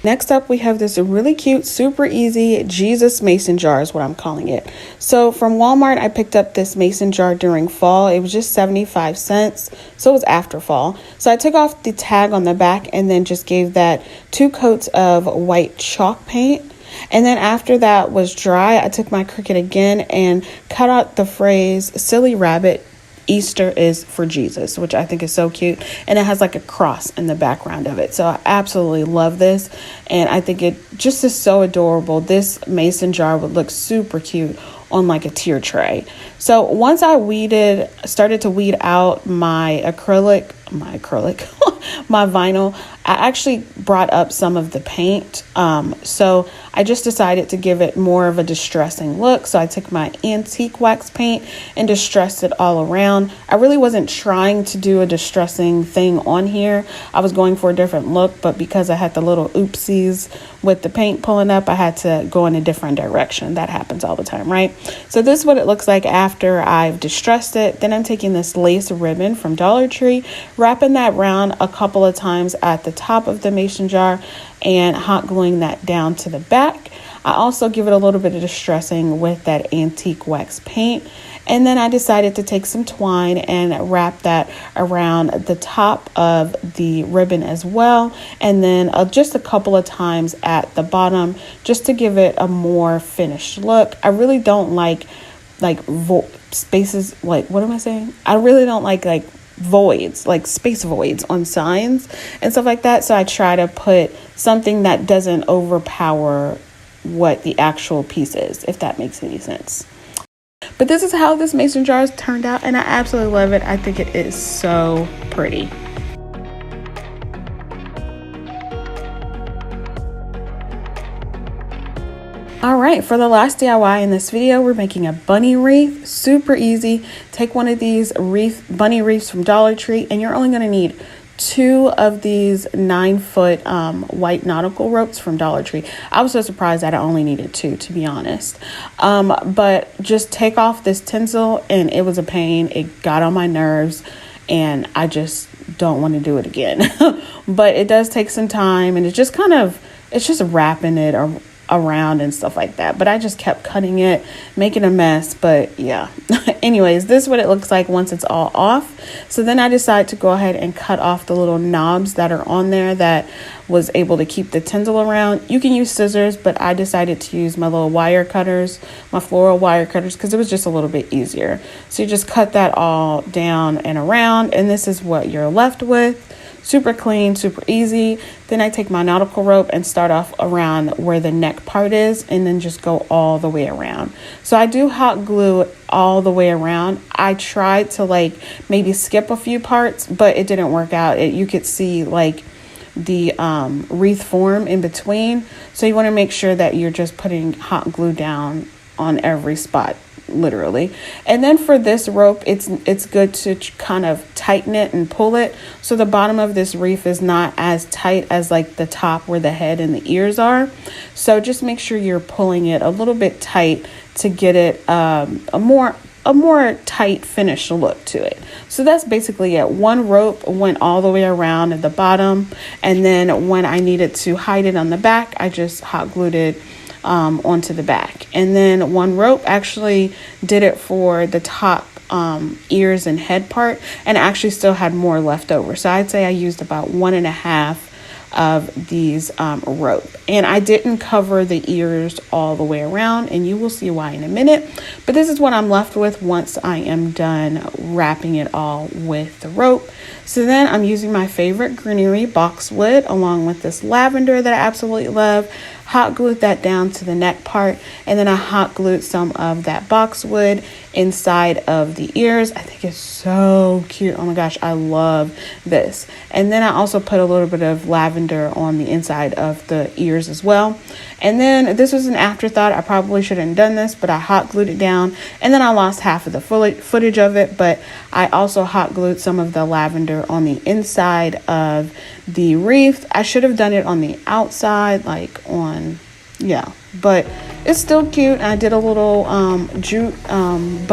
Next up, we have this really cute, super easy Jesus mason jar is what I'm calling it. So from Walmart, I picked up this mason jar during fall. It was just 75 cents. So it was after fall. So I took off the tag on the back and then just gave that 2 coats of white chalk paint. And then after that was dry, I took my Cricut again and cut out the phrase "Silly Rabbit, Easter is for Jesus," which I think is so cute. And it has like a cross in the background of it. So I absolutely love this. And I think it just is so adorable. This mason jar would look super cute on like a tier tray. So once I started to weed out my vinyl, I actually brought up some of the paint. So I just decided to give it more of a distressing look. So I took my antique wax paint and distressed it all around. I really wasn't trying to do a distressing thing on here. I was going for a different look, but because I had the little oopsies with the paint pulling up, I had to go in a different direction. That happens all the time, right? So this is what it looks like after I've distressed it. Then I'm taking this lace ribbon from Dollar Tree, wrapping that around a couple of times at the top of the mason jar and hot gluing that down to the back. I also give it a little bit of distressing with that antique wax paint. And then I decided to take some twine and wrap that around the top of the ribbon as well. And then just a couple of times at the bottom, just to give it a more finished look. I really don't like spaces, like, what am I saying? I really don't like voids, like space voids on signs and stuff like that. So I try to put something that doesn't overpower what the actual piece is, if that makes any sense. But this is how this mason jar has turned out, and I absolutely love it. I think it is so pretty. All right, for the last DIY in this video, we're making a bunny wreath. Super easy. Take one of these bunny wreaths from Dollar Tree, and you're only going to need 2 of these 9-foot white nautical ropes from Dollar Tree. I was so surprised that I only needed 2, to be honest. But just take off this tinsel, and it was a pain. It got on my nerves, and I just don't want to do it again. But it does take some time, and it's just wrapping it around and stuff like that. But I just kept cutting it, making a mess. But yeah. Anyways, this is what it looks like once it's all off. So then I decided to go ahead and cut off the little knobs that are on there that was able to keep the tinsel around. You can use scissors, but I decided to use my little wire cutters, my floral wire cutters, because it was just a little bit easier. So you just cut that all down and around, and this is what you're left with. Super clean, super easy. Then I take my nautical rope and start off around where the neck part is, and then just go all the way around. So I do hot glue all the way around. I tried to maybe skip a few parts, but it didn't work out. You could see the wreath form in between. So you want to make sure that you're just putting hot glue down on every spot, literally. And then for this rope, it's good to kind of tighten it and pull it, so the bottom of this wreath is not as tight as the top where the head and the ears are. So just make sure you're pulling it a little bit tight to get it a more tight finished look to it. So that's basically it. One rope went all the way around at the bottom, and then when I needed to hide it on the back, I just hot glued it onto the back. And then one rope actually did it for the top ears and head part, and actually still had more left over. So I'd say I used about 1.5 of these rope, and I didn't cover the ears all the way around, and you will see why in a minute. But this is what I'm left with once I am done wrapping it all with the rope. So then I'm using my favorite greenery boxwood along with this lavender that I absolutely love. Hot glued that down to the neck part, and then I hot glued some of that boxwood inside of the ears. I think it's so cute. Oh my gosh, I love this. And then I also put a little bit of lavender on the inside of the ears as well. And then this was an afterthought. I probably shouldn't have done this, but I hot glued it down, and then I lost half of the footage of it. But I also hot glued some of the lavender on the inside of the wreath. I should have done it on the outside, but it's still cute. I did a little jute a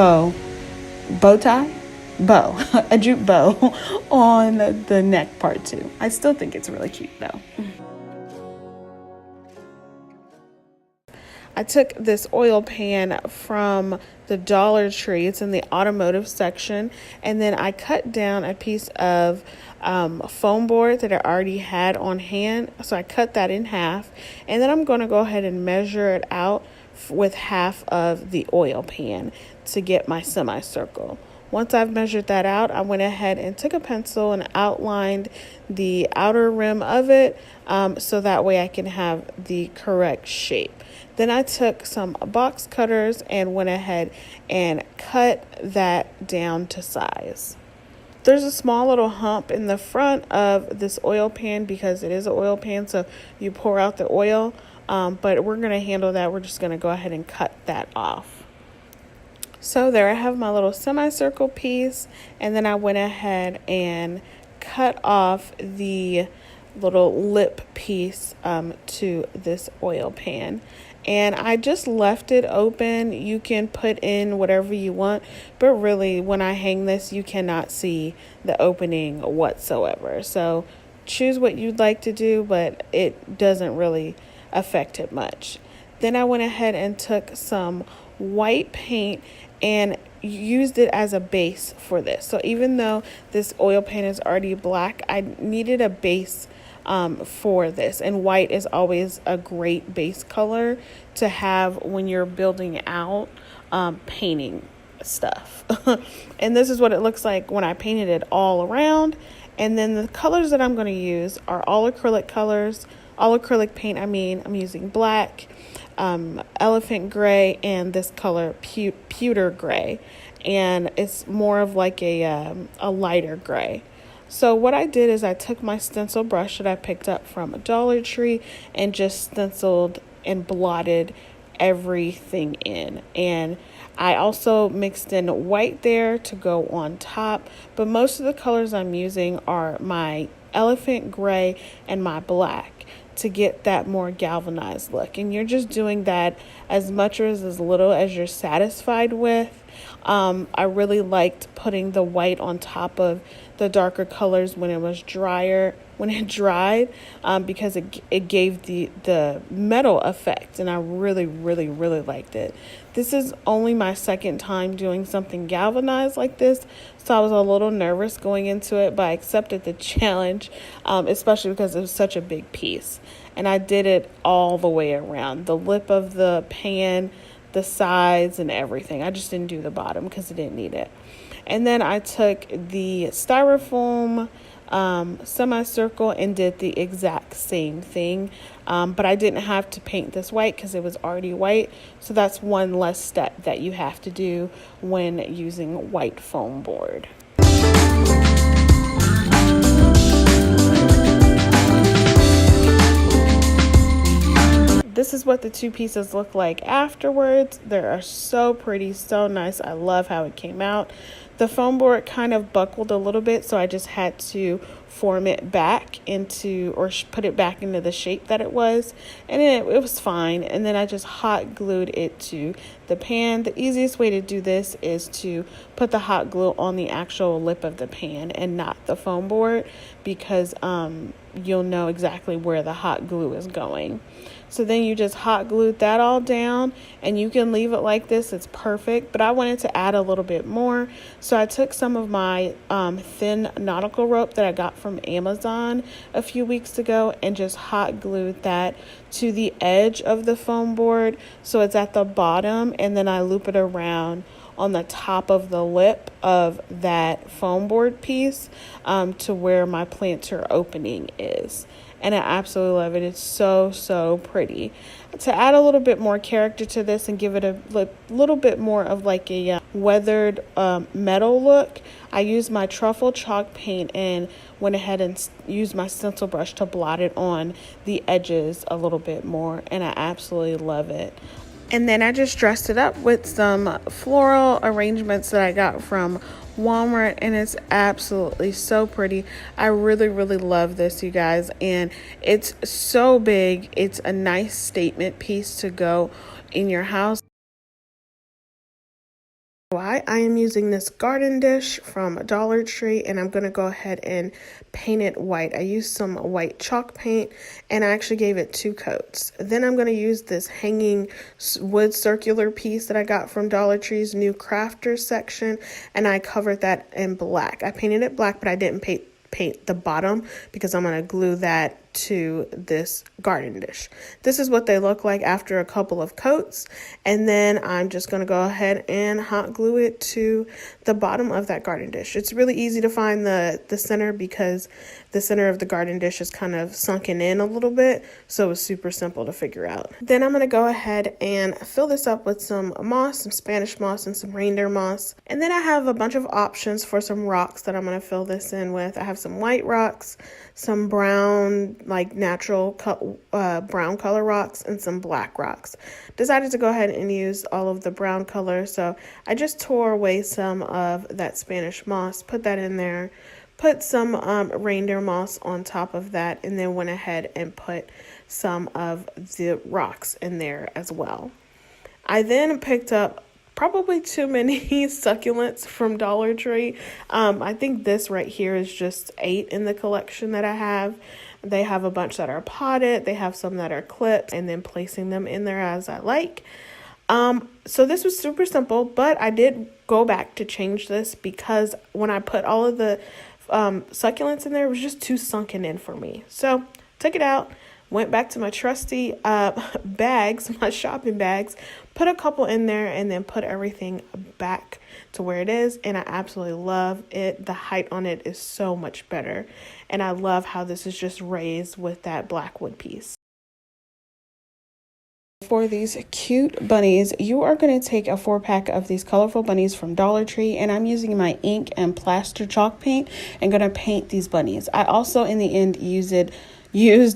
jute bow on the neck part too. I still think it's really cute though. I took this oil pan from the Dollar Tree. It's in the automotive section. And then I cut down a piece of foam board that I already had on hand. So I cut that in half. And then I'm going to go ahead and measure it out with half of the oil pan to get my semicircle. Once I've measured that out, I went ahead and took a pencil and outlined the outer rim of it so that way I can have the correct shape. Then I took some box cutters and went ahead and cut that down to size. There's a small little hump in the front of this oil pan because it is an oil pan, so you pour out the oil, but we're going to handle that. We're just going to go ahead and cut that off. So there I have my little semicircle piece, and then I went ahead and cut off the little lip piece to this oil pan. And I just left it open. You can put in whatever you want, but really when I hang this, you cannot see the opening whatsoever. So choose what you'd like to do, but it doesn't really affect it much. Then I went ahead and took some white paint and used it as a base for this. So even though this oil pan is already black, I needed a base for this, and white is always a great base color to have when you're building out painting stuff. And this is what it looks like when I painted it all around. And then the colors that I'm going to use are all acrylic colors, all acrylic paint. I'm using black, elephant gray, and this color pewter gray, and it's more of like a lighter gray. So what I did is I took my stencil brush that I picked up from a Dollar Tree and just stenciled and blotted everything in. And I also mixed in white there to go on top, but most of the colors I'm using are my elephant gray and my black to get that more galvanized look. And you're just doing that as much or as little as you're satisfied with. I really liked putting the white on top of the darker colors when it was drier, when it dried, because it gave the metal effect, and I really liked it. This is only my second time doing something galvanized like this, so I was a little nervous going into it, but I accepted the challenge, especially because it was such a big piece. And I did it all the way around, the lip of the pan, the sides, and everything. I just didn't do the bottom because I didn't need it. And then I took the styrofoam semicircle and did the exact same thing, but I didn't have to paint this white because it was already white. So that's one less step that you have to do when using white foam board. This is what the two pieces look like afterwards. They are so pretty, so nice. I love how it came out. The foam board kind of buckled a little bit, so I just had to form it back into, or put it back into the shape that it was, and it was fine. And then I just hot glued it to the pan. The easiest way to do this is to put the hot glue on the actual lip of the pan and not the foam board, because you'll know exactly where the hot glue is going. So then you just hot glued that all down, and you can leave it like this. It's perfect, but I wanted to add a little bit more. So I took some of my thin nautical rope that I got from Amazon a few weeks ago and just hot glued that to the edge of the foam board. So it's at the bottom, and then I loop it around on the top of the lip of that foam board piece to where my planter opening is. And I absolutely love it. It's so pretty. To add a little bit more character to this and give it a little bit more of like a weathered metal look, I used my truffle chalk paint and went ahead and used my stencil brush to blot it on the edges a little bit more, and I absolutely love it. And then I just dressed it up with some floral arrangements that I got from Walmart, and it's absolutely so pretty. I really love this, you guys, and it's so big. It's a nice statement piece to go in your house. I am using this garden dish from Dollar Tree, and I'm going to go ahead and paint it white. I used some white chalk paint, and I actually gave it 2 coats. Then I'm going to use this hanging wood circular piece that I got from Dollar Tree's new crafters section, and I covered that in black. I painted it black, but I didn't paint the bottom because I'm going to glue that to this garden dish. This is what they look like after a couple of coats, and then I'm just going to go ahead and hot glue it to the bottom of that garden dish. It's really easy to find the center because the center of the garden dish is kind of sunken in a little bit, so it's super simple to figure out. Then I'm going to go ahead and fill this up with some moss, some Spanish moss, and some reindeer moss. And then I have a bunch of options for some rocks that I'm going to fill this in with. I have some white rocks, some brown, like natural brown color rocks, and some black rocks. Decided to go ahead and use all of the brown color, so I just tore away some of that Spanish moss, put that in there, put some reindeer moss on top of that, and then went ahead and put some of the rocks in there as well. I then picked up probably too many succulents from Dollar Tree. I think this right here is just 8 in the collection that I have. They have a bunch that are potted, they have some that are clipped, and then placing them in there as I like. So this was super simple, but I did go back to change this because when I put all of the succulents in there, it was just too sunken in for me. So took it out, went back to my trusty bags, my shopping bags, put a couple in there, and then put everything back to where it is. And I absolutely love it. The height on it is so much better. And I love how this is just raised with that black wood piece. For these cute bunnies, you are going to take a 4-pack of these colorful bunnies from Dollar Tree, and I'm using my ink and plaster chalk paint and going to paint these bunnies. I also in the end used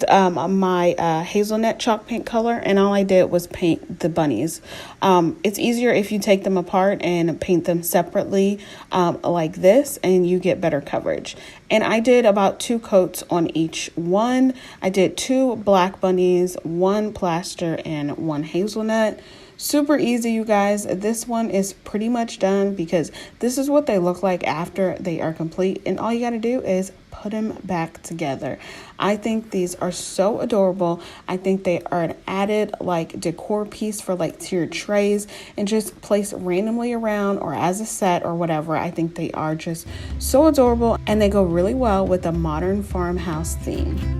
my hazelnut chalk paint color, and all I did was paint the bunnies. It's easier if you take them apart and paint them separately like this, and you get better coverage. And I did about 2 coats on each one. I did 2 black bunnies, 1 plaster, and 1 hazelnut. Super easy, you guys. This one is pretty much done because this is what they look like after they are complete, and all you got to do is put them back together. I think these are so adorable. I think they are an added like decor piece for like tiered trays and just place randomly around or as a set or whatever. I think they are just so adorable, and they go really well with a modern farmhouse theme.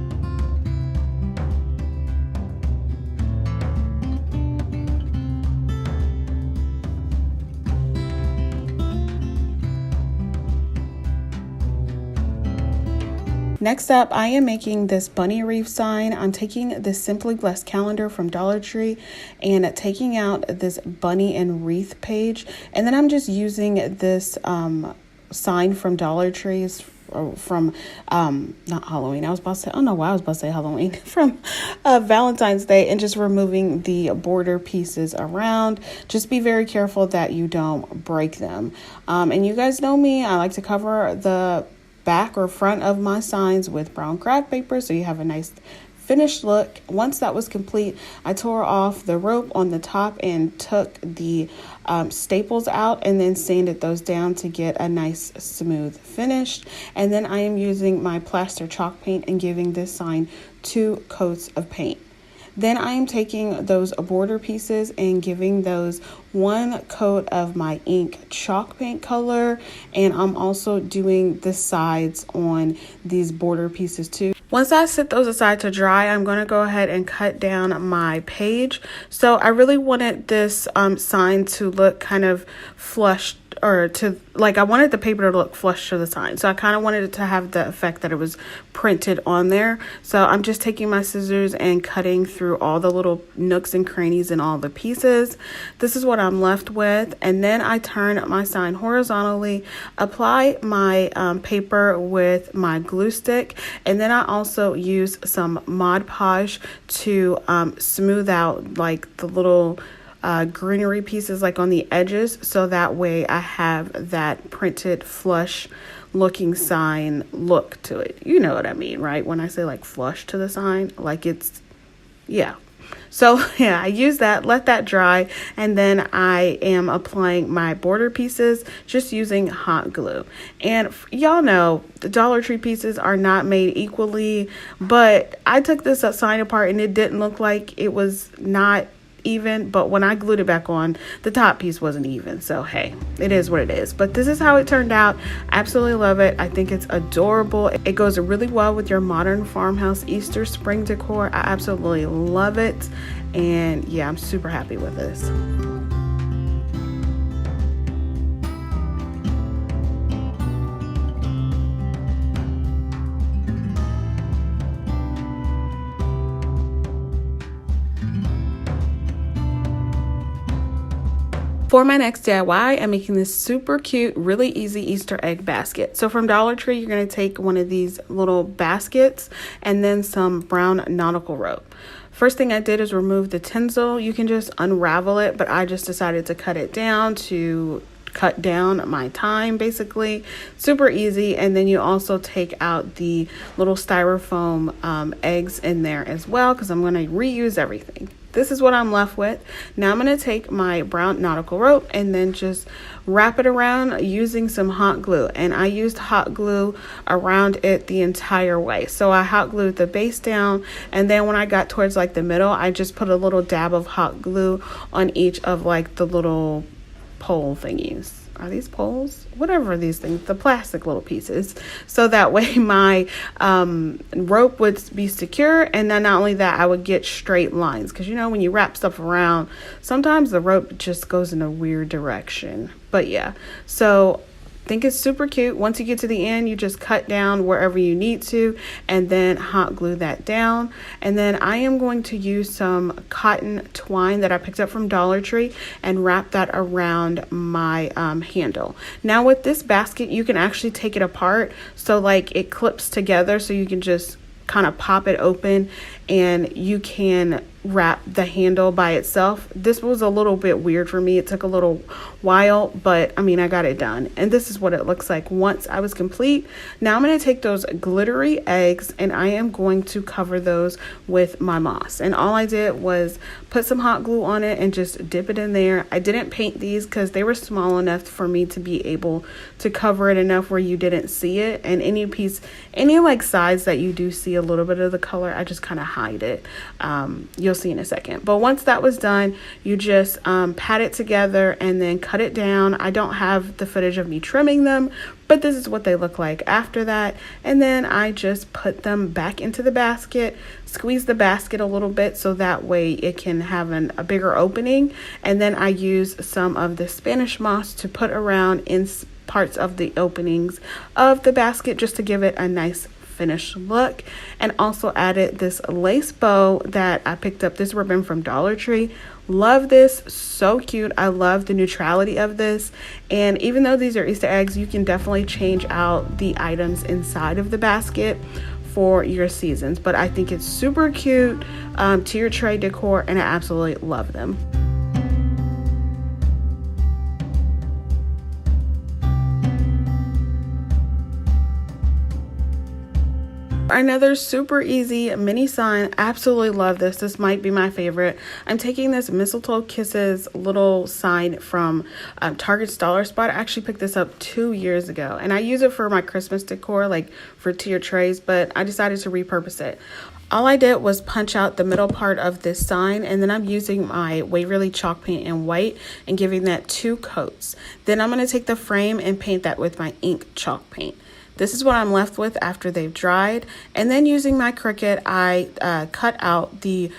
Next up, I am making this bunny wreath sign. I'm taking this Simply Blessed calendar from Dollar Tree and taking out this bunny and wreath page. And then I'm just using this sign from Dollar Tree's from not Halloween. I was about to say, I don't know why I was about to say Halloween, from Valentine's Day, and just removing the border pieces around. Just be very careful that you don't break them. And you guys know me, I like to cover the back or front of my signs with brown craft paper so you have a nice finished look. Once that was complete, I tore off the rope on the top and took the staples out and then sanded those down to get a nice smooth finish. And then I am using my plaster chalk paint and giving this sign 2 coats of paint. Then I am taking those border pieces and giving those 1 coat of my ink chalk paint color, and I'm also doing the sides on these border pieces too. Once I set those aside to dry, I'm going to go ahead and cut down my page. So I really wanted this sign to look kind of flush, or to like, I wanted the paper to look flush to the sign. So I kind of wanted it to have the effect that it was printed on there. So I'm just taking my scissors and cutting through all the little nooks and crannies and all the pieces. This is what I'm left with. And then I turn my sign horizontally, apply my paper with my glue stick, and then I also use some Mod Podge to smooth out like the little greenery pieces like on the edges, so that way I have that printed flush looking sign look to it. You know what I mean, right? When I say like flush to the sign, like it's, yeah. So yeah, I use that, let that dry, and then I am applying my border pieces just using hot glue. And y'all know the Dollar Tree pieces are not made equally, but I took this sign apart and it didn't look like it was not even, but when I glued it back on, the top piece wasn't even. So hey, it is what it is. But this is how it turned out. Absolutely love it. I think it's adorable. It goes really well with your modern farmhouse Easter spring decor. I absolutely love it, and yeah, I'm super happy with this. For my next DIY, I'm making this super cute, really easy Easter egg basket. So from Dollar Tree, you're going to take one of these little baskets and then some brown nautical rope. First thing I did is remove the tinsel. You can just unravel it, but I just decided to cut it down to cut down my time, basically. Super easy. And then you also take out the little styrofoam eggs in there as well, because I'm going to reuse everything. This is what I'm left with. Now I'm going to take my brown nautical rope and then just wrap it around using some hot glue. And I used hot glue around it the entire way. So I hot glued the base down, and then when I got towards like the middle, I just put a little dab of hot glue on each of like the little pole thingies. Are these poles? Whatever these things, the plastic little pieces. So that way my rope would be secure, and then not only that, I would get straight lines. Because you know, when you wrap stuff around, sometimes the rope just goes in a weird direction. But yeah, so I think it's super cute. Once you get to the end, you just cut down wherever you need to and then hot glue that down. And then I am going to use some cotton twine that I picked up from Dollar Tree and wrap that around my handle. Now with this basket, you can actually take it apart. So like it clips together, so you can just kind of pop it open and you can wrap the handle by itself. This was a little bit weird for me. It took a little while, but I mean, I got it done. And this is what it looks like once I was complete. Now I'm going to take those glittery eggs and I am going to cover those with my moss. And all I did was put some hot glue on it and just dip it in there. I didn't paint these because they were small enough for me to be able to cover it enough where you didn't see it. And any piece, any like sides that you do see a little bit of the color, I just kind of hide it. You'll see in a second. But once that was done, you just pat it together and then cut it down. I don't have the footage of me trimming them, but this is what they look like after that. And then I just put them back into the basket, squeeze the basket a little bit so that way it can have a bigger opening. And then I use some of the Spanish moss to put around in parts of the openings of the basket just to give it a nice finished look. And also added this lace bow that I picked up, this ribbon from Dollar Tree. Love this, so cute. I love the neutrality of this. And even though these are Easter eggs, you can definitely change out the items inside of the basket for your seasons. But I think it's super cute to your tray decor, and I absolutely love them. Another super easy mini sign. Absolutely love this. This might be my favorite. I'm taking this Mistletoe Kisses little sign from Target's Dollar Spot. I actually picked this up 2 years ago, and I use it for my Christmas decor, like for tier trays, but I decided to repurpose it. All I did was punch out the middle part of this sign, and then I'm using my Waverly chalk paint in white and giving that 2 coats. Then I'm going to take the frame and paint that with my ink chalk paint. This is what I'm left with after they've dried. And then using my Cricut, I cut out the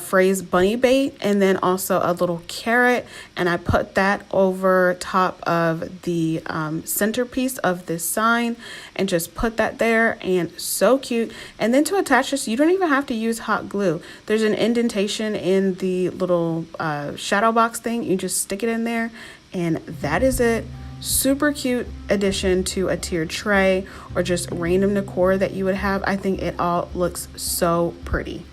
phrase bunny bait and then also a little carrot, and I put that over top of the centerpiece of this sign and just put that there. And so cute. And then to attach this, you don't even have to use hot glue. There's an indentation in the little shadow box thing. You just stick it in there, and that is it. Super cute addition to a tiered tray or just random decor that you would have. I think it all looks so pretty.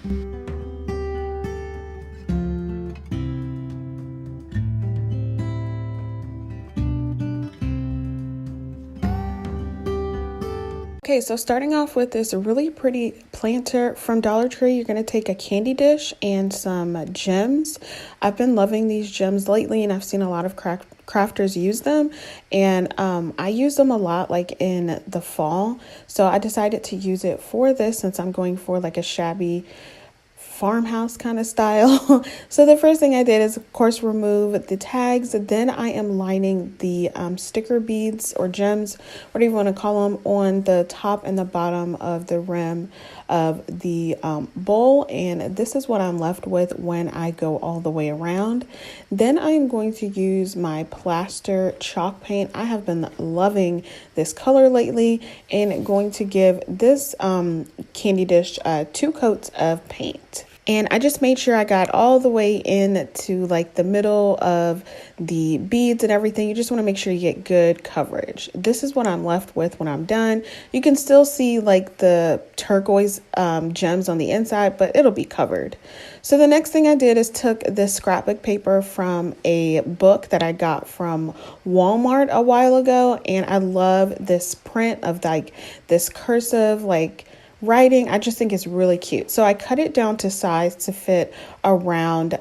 Okay, so starting off with this really pretty planter from Dollar Tree, you're going to take a candy dish and some gems. I've been loving these gems lately, and I've seen a lot of crafters use them, and I use them a lot like in the fall. So I decided to use it for this since I'm going for like a shabby farmhouse kind of style. So the first thing I did is, of course, remove the tags. Then I am lining the sticker beads or gems, whatever you want to call them, on the top and the bottom of the rim of the bowl. And this is what I'm left with when I go all the way around. Then I am going to use my plaster chalk paint. I have been loving this color lately, and going to give this candy dish 2 coats of paint. And I just made sure I got all the way in to like the middle of the beads and everything. You just want to make sure you get good coverage. This is what I'm left with when I'm done. You can still see like the turquoise gems on the inside, but it'll be covered. So the next thing I did is took this scrapbook paper from a book that I got from Walmart a while ago. And I love this print of like this cursive like writing. I just think it's really cute. So I cut it down to size to fit around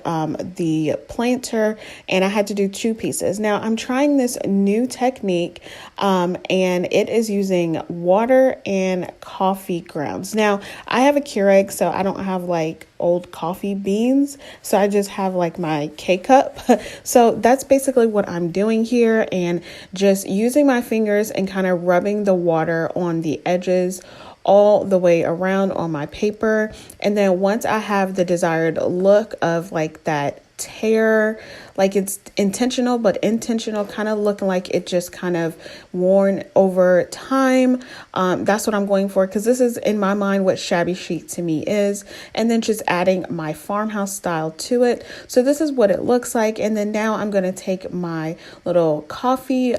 the planter, and I had to do 2 pieces. Now I'm trying this new technique, and it is using water and coffee grounds. Now I have a Keurig, so I don't have like old coffee beans, so I just have like my K-cup. So that's basically what I'm doing here, and just using my fingers and kind of rubbing the water on the edges all the way around on my paper. And then once I have the desired look of like that tear, like it's intentional but intentional, kind of looking like it just kind of worn over time, that's what I'm going for, because this is in my mind what shabby chic to me is. And then just adding my farmhouse style to it. So this is what it looks like. And then now I'm going to take my little coffee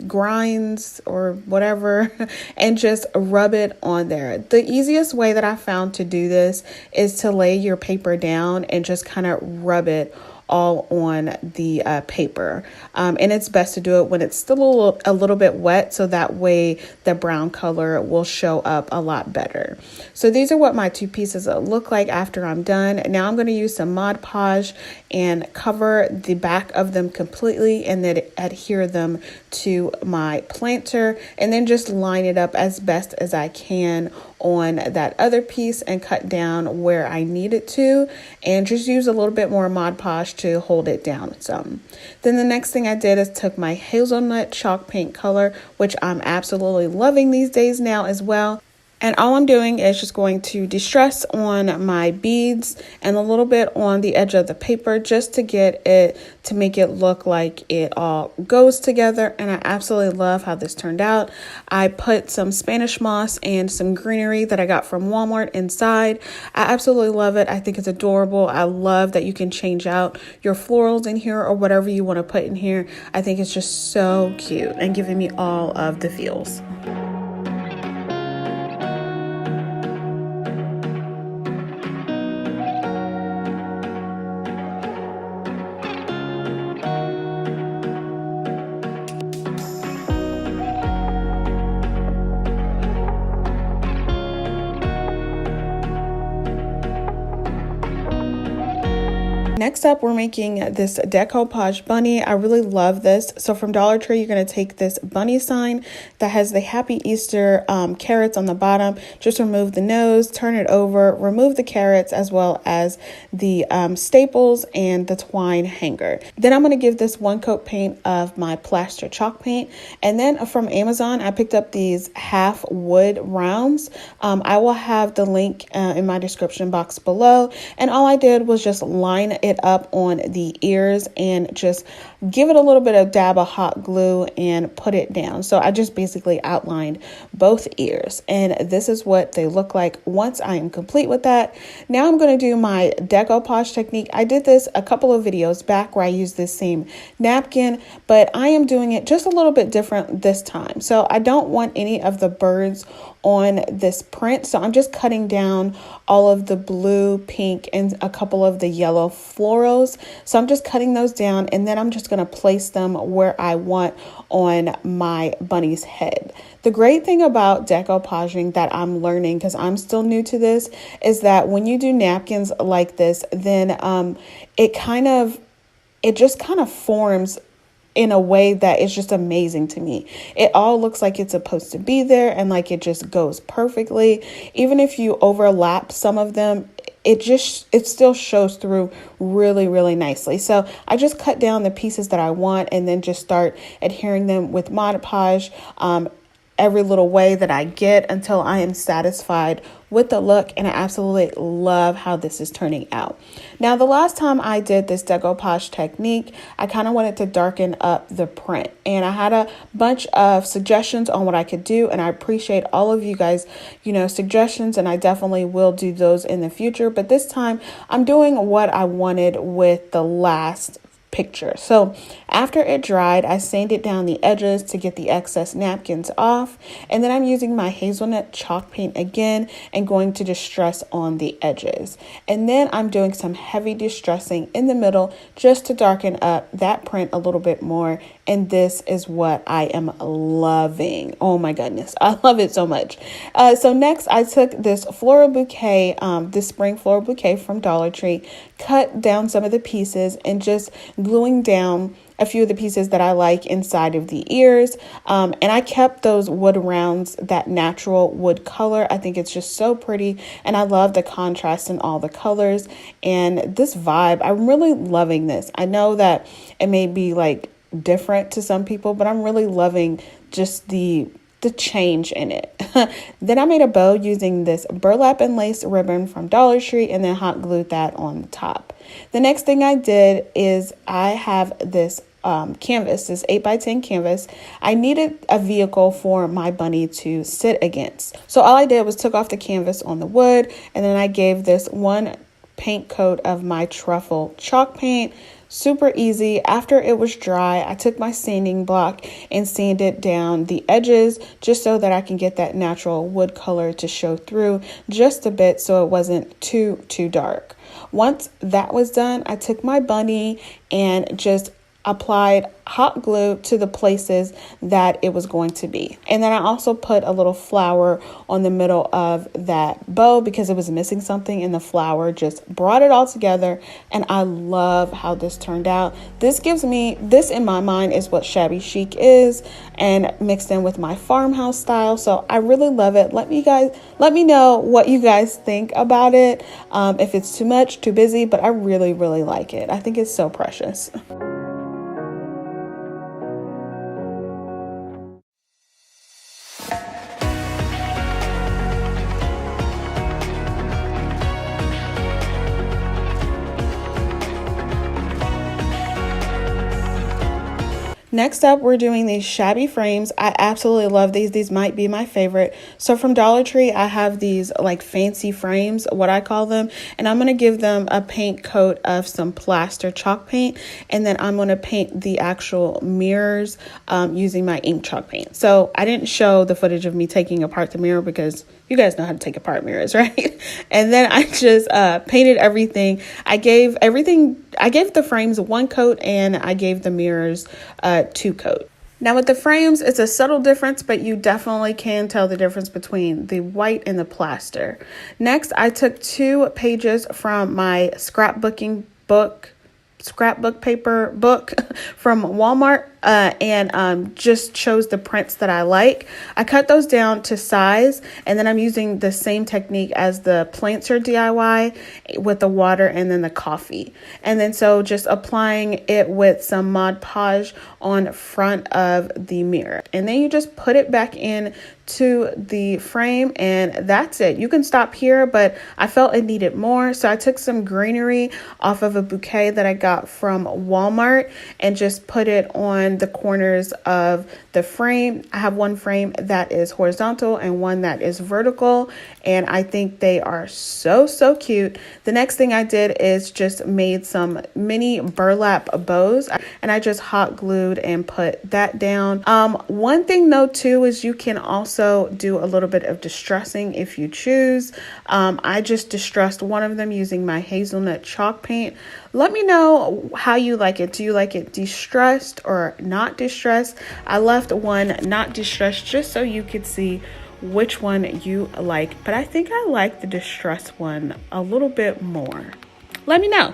grinds or whatever and just rub it on there. The easiest way that I found to do this is to lay your paper down and just kind of rub it all on the paper, and it's best to do it when it's still a little bit wet, so that way the brown color will show up a lot better. So these are what my 2 pieces look like after I'm done. Now I'm going to use some Mod Podge and cover the back of them completely, and then adhere them to my planter, and then just line it up as best as I can on that other piece and cut down where I need it to, and just use a little bit more Mod Podge to hold it down some. Then the next thing I did is took my hazelnut chalk paint color, which I'm absolutely loving these days now as well. And all I'm doing is just going to distress on my beads and a little bit on the edge of the paper, just to get it to make it look like it all goes together. And I absolutely love how this turned out. I put some Spanish moss and some greenery that I got from Walmart inside. I absolutely love it. I think it's adorable. I love that you can change out your florals in here or whatever you want to put in here. I think it's just so cute and giving me all of the feels. Next up, we're making this Decoupage bunny. I really love this. So from Dollar Tree, you're going to take this bunny sign that has the Happy Easter carrots on the bottom. Just remove the nose, turn it over, remove the carrots as well as the staples and the twine hanger. Then I'm going to give this 1 coat paint of my plaster chalk paint. And then from Amazon, I picked up these half wood rounds. I will have the link in my description box below. And all I did was just line it up on the ears and just give it a little bit of dab of hot glue and put it down. So I just basically outlined both ears, and this is what they look like once I am complete with that. Now I'm going to do my decoupage technique. I did this a couple of videos back where I used this same napkin, but I am doing it just a little bit different this time. So I don't want any of the birds on this print, so I'm just cutting down all of the blue, pink, and a couple of the yellow florals. So I'm just cutting those down, and then I'm just going to place them where I want on my bunny's head. The great thing about decoupaging that I'm learning, because I'm still new to this, is that when you do napkins like this, then it just kind of forms in a way that is just amazing to me. It all looks like it's supposed to be there, and like it just goes perfectly. Even if you overlap some of them, it still shows through really, really nicely. So I just cut down the pieces that I want and then just start adhering them with Mod Podge every little way that I get until I am satisfied with the look, and I absolutely love how this is turning out. Now, the last time I did this decoupage technique, I kind of wanted to darken up the print, and I had a bunch of suggestions on what I could do, and I appreciate all of you guys, suggestions, and I definitely will do those in the future. But this time I'm doing what I wanted with the last picture. So after it dried, I sanded down the edges to get the excess napkins off, and then I'm using my hazelnut chalk paint again and going to distress on the edges. And then I'm doing some heavy distressing in the middle just to darken up that print a little bit more. And this is what I am loving. Oh my goodness, I love it so much. So next I took this floral bouquet, this spring floral bouquet from Dollar Tree, cut down some of the pieces and just gluing down a few of the pieces that I like inside of the ears. And I kept those wood rounds, that natural wood color. I think it's just so pretty, and I love the contrast in all the colors and this vibe. I'm really loving this. I know that it may be like different to some people, but I'm really loving just the change in it. Then I made a bow using this burlap and lace ribbon from Dollar Tree and then hot glued that on the top. The next thing I did is I have this canvas, this 8x10 canvas. I needed a vehicle for my bunny to sit against. So all I did was took off the canvas on the wood, and then I gave this one paint coat of my truffle chalk paint. Super easy. After it was dry, I took my sanding block and sanded down the edges just so that I can get that natural wood color to show through just a bit so it wasn't too dark. Once that was done, I took my bunny and just applied hot glue to the places that it was going to be. And then I also put a little flower on the middle of that bow because it was missing something, and the flower just brought it all together. And I love how this turned out. This in my mind is what shabby chic is, and mixed in with my farmhouse style. So I really love it. Let me know what you guys think about it. If it's too much, too busy, but I really, really like it. I think it's so precious. Next up, we're doing these shabby frames. I absolutely love these. These might be my favorite. So from Dollar Tree, I have these like fancy frames, what I call them, and I'm going to give them a paint coat of some plaster chalk paint, and then I'm going to paint the actual mirrors using my ink chalk paint. So I didn't show the footage of me taking apart the mirror because you guys know how to take apart mirrors, right? And then I just painted everything. I gave the frames one coat, and I gave the mirrors 2 coat. Now with the frames, it's a subtle difference, but you definitely can tell the difference between the white and the plaster. Next, I took 2 pages from my scrapbook paper book from Walmart and just chose the prints that I like. I cut those down to size, and then I'm using the same technique as the planter DIY with the water and then the coffee. And then so just applying it with some Mod Podge on front of the mirror. And then you just put it back in to the frame, and that's it. You can stop here, but I felt it needed more. So I took some greenery off of a bouquet that I got from Walmart and just put it on the corners of the frame. I have one frame that is horizontal and one that is vertical, and I think they are so cute. The next thing I did is just made some mini burlap bows, and I just hot glued and put that down. One thing though too is you can also also do a little bit of distressing if you choose. I just distressed one of them using my hazelnut chalk paint. Let me know how you like it. Do you like it distressed or not distressed? I left one not distressed just so you could see which one you like, but I think I like the distressed one a little bit more. Let me know.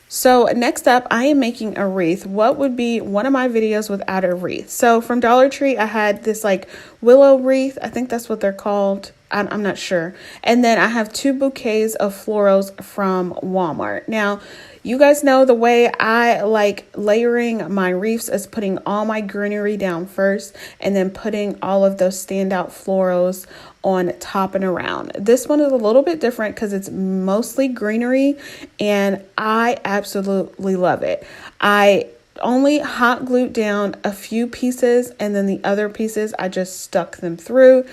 So next up, I am making a wreath. What would be one of my videos without a wreath? So from Dollar Tree, I had this like willow wreath. I think that's what they're called. I'm not sure. And then I have 2 bouquets of florals from Walmart. Now, you guys know the way I like layering my wreaths is putting all my greenery down first and then putting all of those standout florals on top and around. This one is a little bit different because it's mostly greenery and I absolutely love it. I only hot glued down a few pieces and then the other pieces I just stuck them through,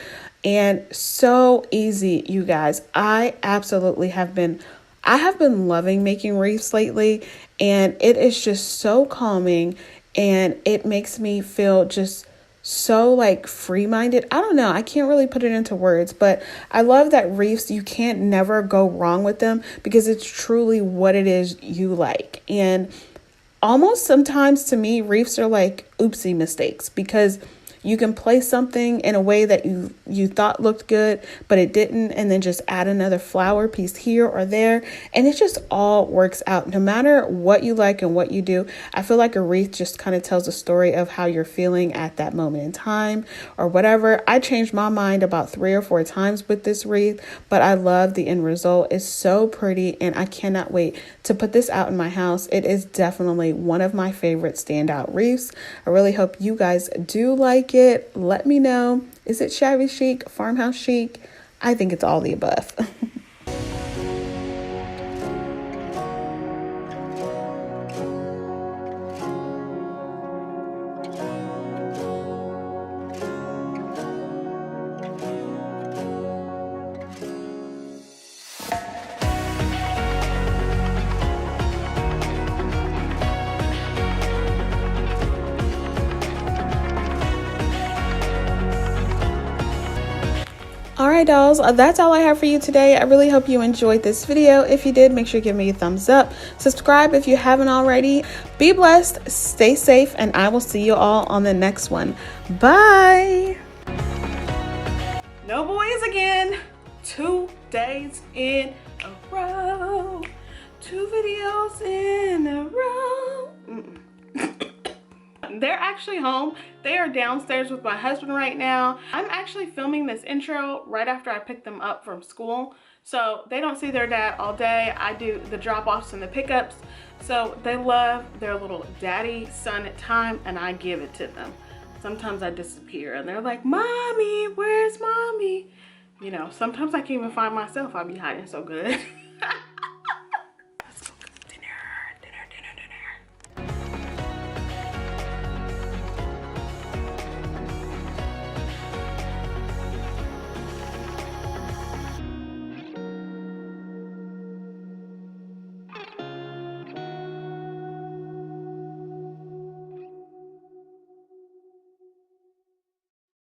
and so easy, you guys. I have been loving making wreaths lately, and it is just so calming and it makes me feel just so like free-minded. I don't know, I can't really put it into words, but I love that wreaths, you can't never go wrong with them because it's truly what it is you like. And almost sometimes to me, wreaths are like oopsie mistakes because you can place something in a way that you thought looked good, but it didn't, and then just add another flower piece here or there, and it just all works out. No matter what you like and what you do, I feel like a wreath just kind of tells a story of how you're feeling at that moment in time or whatever. I changed my mind about 3 or 4 times with this wreath, but I love the end result. It's so pretty, and I cannot wait to put this out in my house. It is definitely one of my favorite standout wreaths. I really hope you guys do like it. Let me know. Is it shabby chic, farmhouse chic? I think it's all the above. Alright dolls, that's all I have for you today. I really hope you enjoyed this video. If you did, make sure you give me a thumbs up. Subscribe if you haven't already. Be blessed, stay safe, and I will see you all on the next one. Bye! No boys again. 2 days in a row. 2 videos in a row. They're actually home. They are downstairs with my husband right now. I'm actually filming this intro right after I pick them up from school. So they don't see their dad all day. I do the drop-offs and the pickups. So they love their little daddy-son time, and I give it to them. Sometimes I disappear and they're like, "Mommy, where's mommy?" You know, sometimes I can't even find myself. I'll be hiding so good.